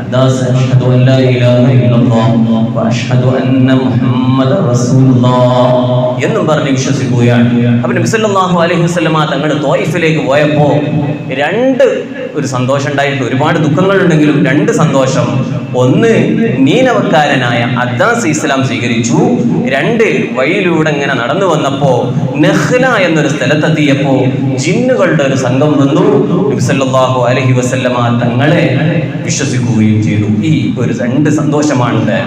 അദ്ദാസ് അഷ്ഹദു അല്ലാ ഇലാഹ ഇല്ലല്ലാഹ് വ അഷ്ഹദു അന്ന മുഹമ്മദർ റസൂലുള്ളാഹ് എന്നും പറഞ്ഞ് വിശ്വസിക്കുകയാണ്. അപ്പോൾ നബി സല്ലല്ലാഹു അലൈഹി വസല്ലമ തങ്ങൾ ത്വായിഫിലേക്ക് പോയപ്പോൾ ഒരു സന്തോഷം ഉണ്ടായിട്ട്, ഒരുപാട് ദുഃഖങ്ങളുണ്ടെങ്കിലും രണ്ട് സന്തോഷം. ഒന്ന്, നീനവക്കാരനായ അദ്ദാസ് ഇസ്ലാം സ്വീകരിച്ചു. രണ്ട്, വഴിയിലൂടെ ഇങ്ങനെ നടന്നു വന്നപ്പോ നഖ്ല എന്നൊരു സ്ഥലത്തെത്തിയപ്പോ ജിന്നുകളുടെ ഒരു സംഘം വന്നു, നബി സല്ലല്ലാഹു അലൈഹി വസല്ലമ തങ്ങളെ വിശ്വസിക്കുകയും ചെയ്തു. ഈ ഒരു രണ്ട് സന്തോഷമാണ്.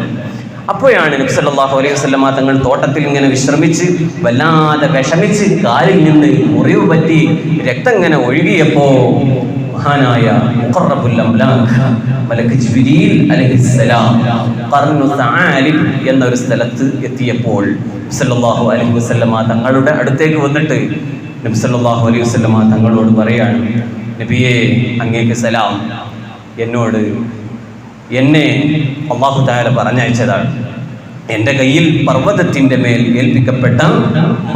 അപ്പോഴാണ് നബി സല്ലല്ലാഹു അലൈഹി വസല്ലമ തങ്ങൾ തോട്ടത്തിൽ ഇങ്ങനെ വിശ്രമിച്ച് വല്ലാതെ വിഷമിച്ച് കാലിൽ നിന്ന് മുറിവ് പറ്റി രക്തം ഇങ്ങനെ ഒഴുകിയപ്പോ മഹാനായ മുഖറബുൽ അംലാഖ് മലക്ക് ജിബ്രീൽ അലൈഹിസ്സലാം ഖർനു തആലിബ് എന്ന ഒരു സ്ഥലത്ത് എത്തിയപ്പോൾ സല്ലല്ലാഹു അലൈഹി വസല്ലമ തങ്ങളുടെ അടുത്തേക്ക് വന്നിട്ട് നബി സല്ലല്ലാഹു അലൈഹി വസല്ലമ തങ്ങളോട് പറയാണ്, നബിയേ അങ്ങേക്ക് സലാം, എന്നെ അല്ലാഹു തആല പറഞ്ഞയച്ചതാണ്. എന്റെ കയ്യിൽ പർവ്വതത്തിന്റെ മേൽ ഏൽപ്പിക്കപ്പെട്ട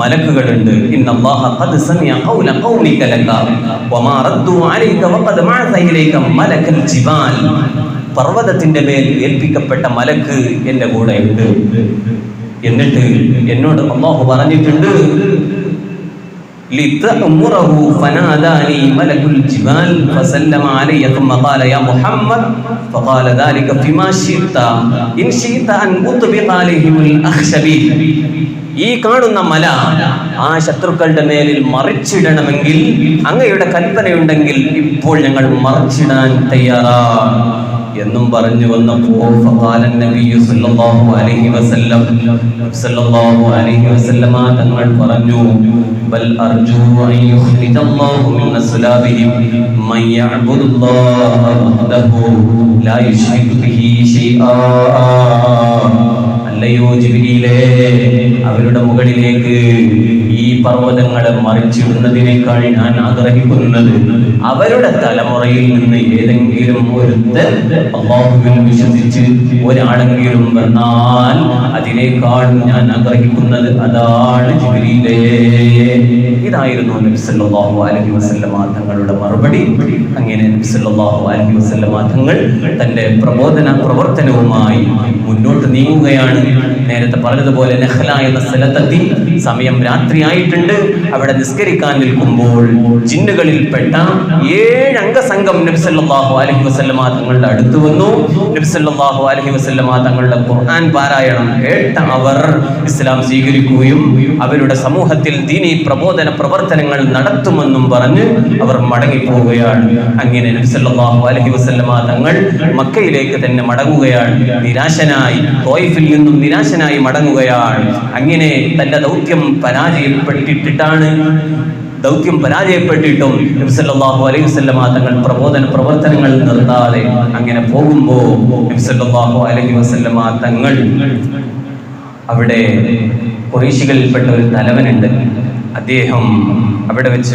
മലക്കുകളുണ്ട്. ഇന്നല്ലാഹ ഖദ് സമിഅ ഖൗല ഖൗമിക ലക വമാ റദ്ദു അലൈക വഖദ് ബഅസ ഇലൈക മലക്കൽ ജിബാൽ. പർവ്വതത്തിന്റെ മേൽ ഏൽപ്പിക്കപ്പെട്ട മലക്ക് എന്റെ കൂടെ ഉണ്ട്. എന്നിട്ട് എന്നോട് അല്ലാഹു പറഞ്ഞിട്ടുണ്ട്, لتأمره فناداني ملك الجبال فسلم علي ثم قال يا محمد فقال ذلك فيما شئت إن شئت أن أطبق عليهم الأخشبين. ഈ കാണുന്ന മല ആ ശത്രുക്കളുടെ മേലിൽ മറിച്ചിടണമെങ്കിൽ അങ്ങയുടെ കൽപ്പനയുണ്ടെങ്കിൽ ഇപ്പോൾ ഞങ്ങൾ മറിച്ചിടാൻ തയ്യാറാണ് എന്നും പറഞ്ഞു വന്നപ്പോൾ ഫഖാല നബിയ്യു സല്ലല്ലാഹു അലൈഹി വസല്ലം തങ്ങൾ പറഞ്ഞു, ബൽ അർജു അൻ യുഖ്രിജല്ലാഹു മിൻ അസ്ലാബിഹിം മൻ യഅബുദുല്ലാഹ വഹ്ദഹു ലാ യുശ്രികു ബിഹി ശൈആ. അല്ലയോ ജിബ്രീലേ, അവരുടെ മുകളിലേക്ക് ഈ പർവ്വതങ്ങളെ മറിച്ചിടുന്നതിനേക്കാൾ ഞാൻ ആഗ്രഹിക്കുന്നത് അവരുടെ തലമുറയിൽ നിന്ന് ഏതെങ്കിലും ഒരുത്തൻ അല്ലാഹുവിൽ വിശ്വസിച്ച് ഒരാളെങ്കിലും വന്നാൽ അതിനേക്കാളും ഞാൻ ആഗ്രഹിക്കുന്നത് അതാണ് ജിബ്രീലേ. ഇതായിരുന്നു നബി സല്ലല്ലാഹു അലൈഹി വസല്ലമ തങ്ങളുടെ മറുപടി. അങ്ങനെ നബി സല്ലല്ലാഹു അലൈഹി വസല്ലമ തങ്ങൾ തന്റെ പ്രവർത്തനവുമായി മുന്നോട്ട് നീങ്ങുകയാണ്. നേരത്തെ പറഞ്ഞതുപോലെ നഖ്ല എന്ന സ്ഥലത്തെത്തി. സമയം രാത്രിയായിട്ടുണ്ട്. അവിടെ നിസ്കരിക്കാൻ നിൽക്കുമ്പോൾ ജിന്നുകളിൽപ്പെട്ട 7 അംഗ സംഘം നബി സല്ലല്ലാഹു അലൈഹി വസല്ലമ തങ്ങളുടെ അടുത്ത് വന്നു. നബി സല്ലല്ലാഹു അലൈഹി വസല്ലമ തങ്ങളുടെ ഖുർആൻ പാരായണം കേട്ട അവർ ഇസ്ലാം സ്വീകരിക്കുകയും അവരുടെ സമൂഹത്തിൽ ദീനി പ്രബോധന പ്രവർത്തനങ്ങൾ നടത്തുമെന്നും പറഞ്ഞ് അവർ മടങ്ങിപ്പോവുകയാണ്. അങ്ങനെ നബി സല്ലല്ലാഹു അലൈഹി വസല്ലമ തങ്ങൾ മക്കയിലേക്ക് തന്നെ മടങ്ങുകയാണ്. നിരാശനായി, ത്വായിഫിൽ നിന്നും നിരാശനായി മടങ്ങുകയാണ്. അങ്ങനെ തന്റെ ദൗത്യം പരാജയപ്പെട്ടിട്ടും നബി സല്ലല്ലാഹു അലൈഹി വസല്ലമ തങ്ങൾ പ്രവർത്തനങ്ങൾ നിർത്താതെ അങ്ങനെ പോകുമ്പോൾ നബി സല്ലല്ലാഹു അലൈഹി വസല്ലമ തങ്ങൾ അവിടെ ഖുറൈശികളിൽപ്പെട്ട ഒരു തലവനുണ്ട്. അദ്ദേഹം അവിടെ വെച്ച്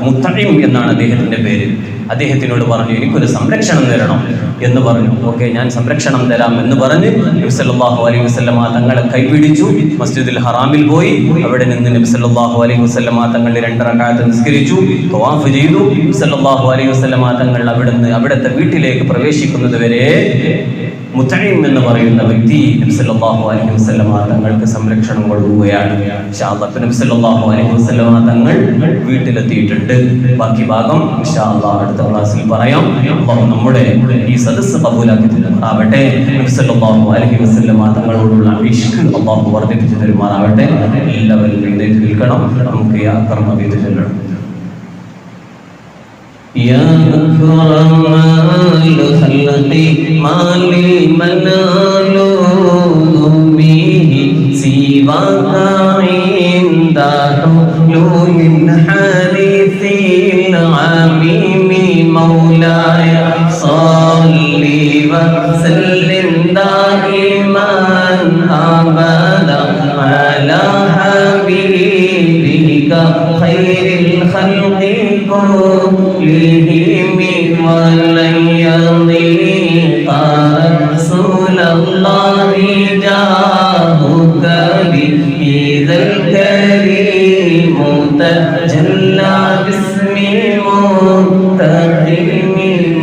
മുത്തഇം എന്നാണ് അദ്ദേഹത്തിന്റെ പേര്. അദ്ദേഹത്തിനോട് പറഞ്ഞു, എനിക്കൊരു സംരക്ഷണം തരണം എന്ന് പറഞ്ഞു. ഓക്കെ, ഞാൻ സംരക്ഷണം തരാം എന്ന് പറഞ്ഞ് നബി സല്ലല്ലാഹു അലൈഹി വസല്ലമ തങ്ങളെ കൈപിടിച്ചു. മസ്ജിദുൽ ഹറാമിൽ പോയി. അവിടെ നിന്ന് നബി സല്ലല്ലാഹു അലൈഹി വസല്ലമ തങ്ങൾ 2 റക്അത്ത് നിസ്കരിച്ചു, തവാഫ് ചെയ്തു. നബി സല്ലല്ലാഹു അലൈഹി വസല്ലമ തങ്ങൾ അവിടുത്തെ വീട്ടിലേക്ക് പ്രവേശിക്കുന്നത് വരെ മുത്തഇം എന്ന് പറയുന്ന വ്യക്തി നബി സല്ലല്ലാഹു അലൈഹി വസല്ലമ തങ്ങൾക്ക് സംരക്ഷണം കൊടുക്കുകയാണ്. ഇൻഷാ അല്ലാഹ് നബി സല്ലല്ലാഹു അലൈഹി വസല്ലമ തങ്ങൾ വീട്ടിലെത്തിയിട്ടുണ്ട്. ബാക്കി ഭാഗം ഇൻഷാ അല്ലാഹ് അടുത്ത ക്ലാസ്സിൽ പറയാം. അല്ലാഹു നമ്മുടെ ഈ സദസ്സ് കബൂലാക്കി തരുമാറാവട്ടെ. നബി സല്ലല്ലാഹു അലൈഹി വസല്ലമ തങ്ങളോടുള്ള ഇഷ്ക് അല്ലാഹു വർദ്ധിപ്പിച്ചു തരുമാറാവട്ടെ. എല്ലാവരും എഴുന്നേറ്റ് നിൽക്കണം. നമുക്ക് യാ കർമ്മ ചെയ്ത് ചെല്ലണം. يا أكرم الخلق ما لي منال به سواك عند حلول الحديث العميم مولاي صل وسلم دائما أبدا على حبيبك خير الخلق كلهم ولن يضيق رسول الله جاهك بإذا الكريم تجلى باسم منتقم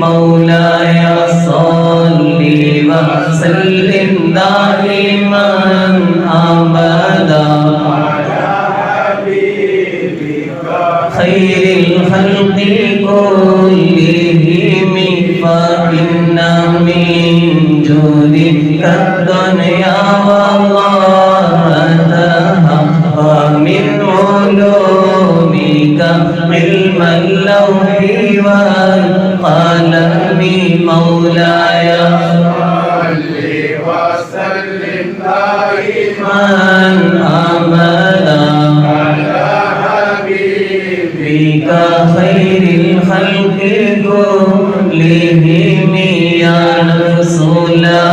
مولاي صل وسلم دائما أبدا خير الخلق كلهم فإن من جودك الدنيا وضرتها ومن علومك علم اللوح والقلم مولاي صل وسلم دائما أبدا بك خير الخلق كلهم يا نفس لا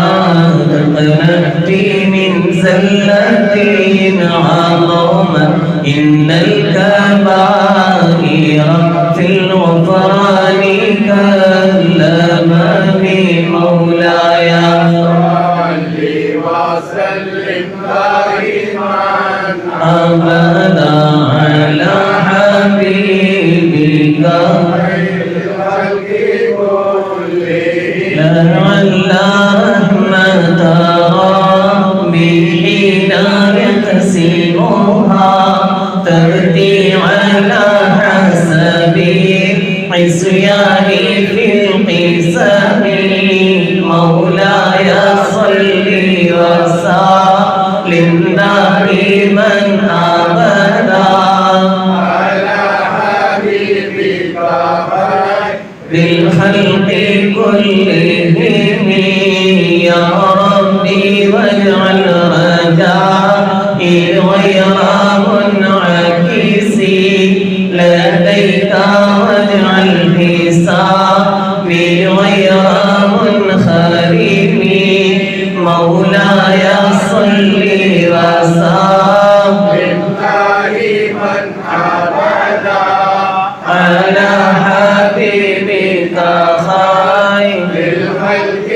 تقنطي من زلة عظمت إن الكبائر في الغفران كالأمام مولاي صل وسلم لعل رحمة ربي حين يقسمها تأتي على حسب عصيان في القسم مولاي صل وسلم دائما أبدا على حبيبك بالخلق كلهم يا ربي واجعل رجائي غير منعكس لديك واجعل حسابي غير منخرم مولاي صل وسلم دائما أبدا على حبيبك خير الخلق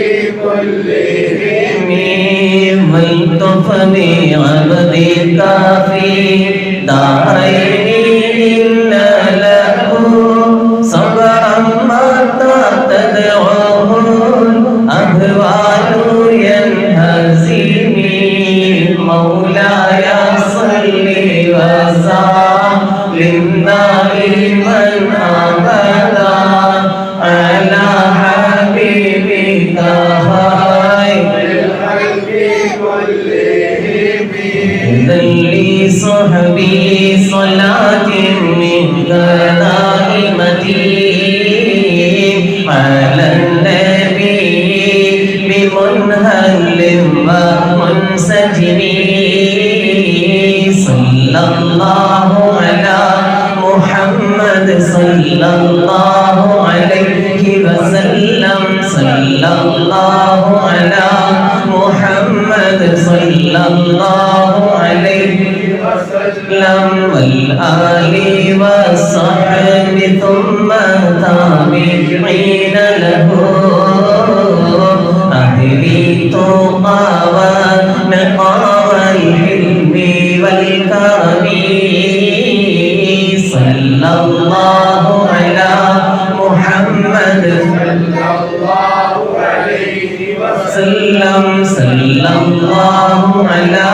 كلهم والطف بعبدك في دارين إن له صبرا متى تدعوه الأهوال ينهزم مولاي صل وسلم دائما أبدا على حبيبك خير الخلق كلهم ذل صحبي صلاة منك دائمة على النبي بمنهل ومنسجم صلى الله على محمد صلى الله عليه وسلم صلى الله على محمد صلى الله عليه وسلم والآل والصحب ثم تابعين له أهل التقى والنقى والحلم والكرم صلى الله على محمد صلى الله عليه وسلم صلى الله على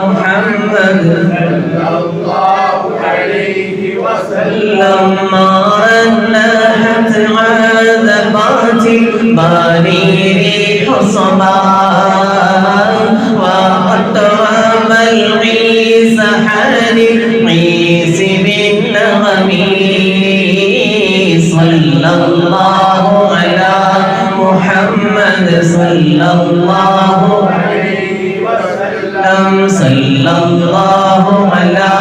محمد صلى الله عليه وسلم ما رنحت عذبات الباري ريح صبا وأطرب العيس حال العيس بالنغم صلى الله على محمد صلى الله عليه وسلم صلى الله على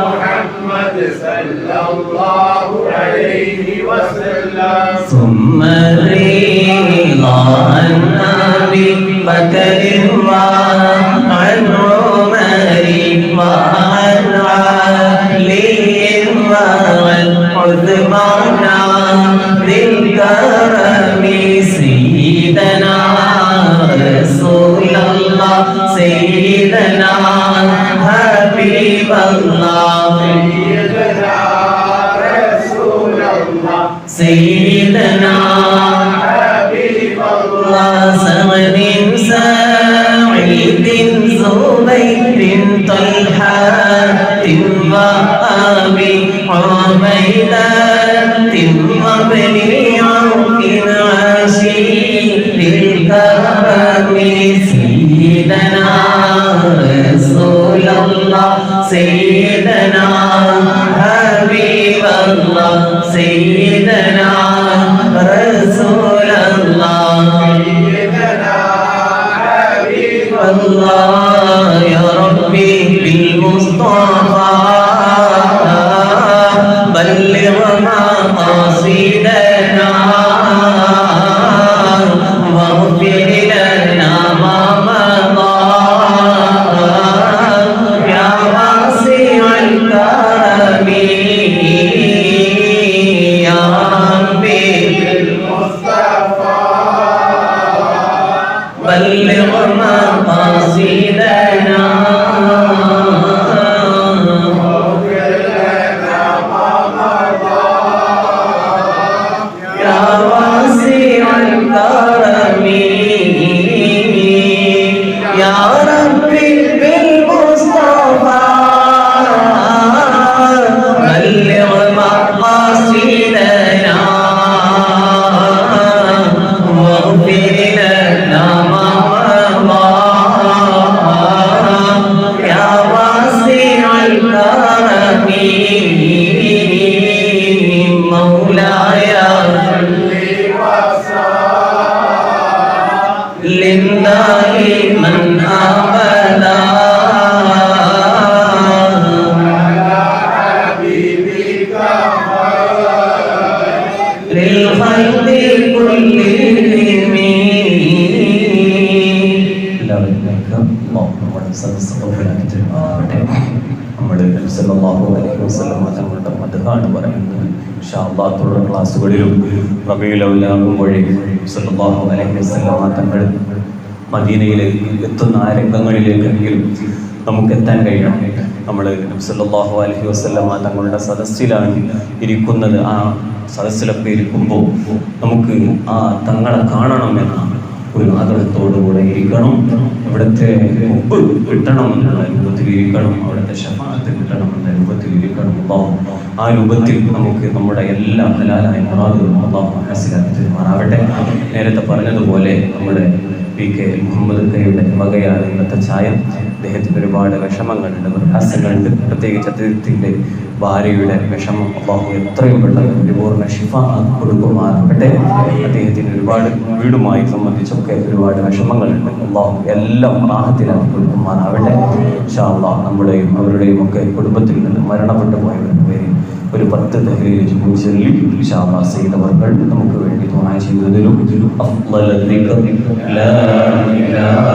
محمد صلى الله عليه وسلم ثم الرضا عن أبي بكر وعن عمر وعن علي وعن عثمان ذي الكرم سيدنا رسول الله سيدنا حبيب الله سيدنا رسول الله سيدنا حبيب الله سعد سعيد زبير طلحة وأبي عبيدة وابن عوف عشير الكرم سيدنا رسول الله سيدنا حبيب الله سيدنا رسول തങ്ങളുടെ മദ്ഹാണ് പറയുന്നത്. ഇൻഷാ അല്ലാഹ് തുടർ ക്ലാസ്സുകളിലും റബീഉൽ അവ്വൽ ആകുമ്പോഴേക്കും സല്ലല്ലാഹു അലൈഹി വസല്ലം തങ്ങൾ മദീനയിലേക്ക് എത്തുന്ന ആ രംഗങ്ങളിലേക്കെങ്കിലും നമുക്ക് എത്താൻ കഴിയണം. നമ്മൾ നബി സല്ലല്ലാഹു അലൈഹി വസല്ലം തങ്ങളുടെ സദസ്സിലാണ് ഇരിക്കുന്നത്. ആ സദസ്സിലൊക്കെ ഇരിക്കുമ്പോൾ നമുക്ക് ആ തങ്ങളെ കാണണമെന്ന ഒരു ആഗ്രഹത്തോടുകൂടെ ഇരിക്കണം. ഇവിടുത്തെ മുമ്പ് കിട്ടണമെന്നുള്ള രൂപത്തിൽ ഇരിക്കണം. അവിടുത്തെ ശഫാഅത്ത് കിട്ടണമെന്ന രൂപത്തിൽ ഇരിക്കണം. ആ രൂപത്തിൽ നമുക്ക് നമ്മുടെ എല്ലാ ഹലാലായ മുറാദുകളും അല്ലാഹു ഹാസിലാക്കി തരുമാറാവട്ടെ. നേരത്തെ പറഞ്ഞതുപോലെ നമ്മുടെ PK മുഹമ്മദ് കയുടെ വകയാണ് ഇന്നത്തെ ചായ. അദ്ദേഹത്തിന് ഒരുപാട് വിഷമങ്ങളുണ്ട്, പ്രയാസങ്ങളുണ്ട്. പ്രത്യേകിച്ച് അദ്ദേഹത്തിൻ്റെ ഭാര്യയുടെ വിഷമം അല്ലാഹു എത്രയും പെട്ടെന്ന് പരിപൂർണ്ണ ശിഫ കൊടുക്കുമാറാകട്ടെ. അദ്ദേഹത്തിന് ഒരുപാട് വീടുമായി സംബന്ധിച്ചൊക്കെ ഒരുപാട് വിഷമങ്ങളുണ്ട്. അല്ലാഹു എല്ലാം റാഹത്തിലാക്കി കൊടുക്കുമാറാവട്ടെ. ഇൻഷാ അല്ലാഹ് നമ്മുടെയും അവരുടെയും ഒക്കെ കുടുംബത്തിൽ നിന്ന് മരണപ്പെട്ടു പോയവരുടെ പേരിൽ ഒരു 10 തഹ്ലീൽ ചൊല്ലി ഇൻഷാ അല്ലാഹ് ചെയ്തവർകൾ നമുക്ക് വേണ്ടി ദുആ ചെയ്തതിലും അഫ്ളൽ ദിക്ർ ലാ ഇലാഹ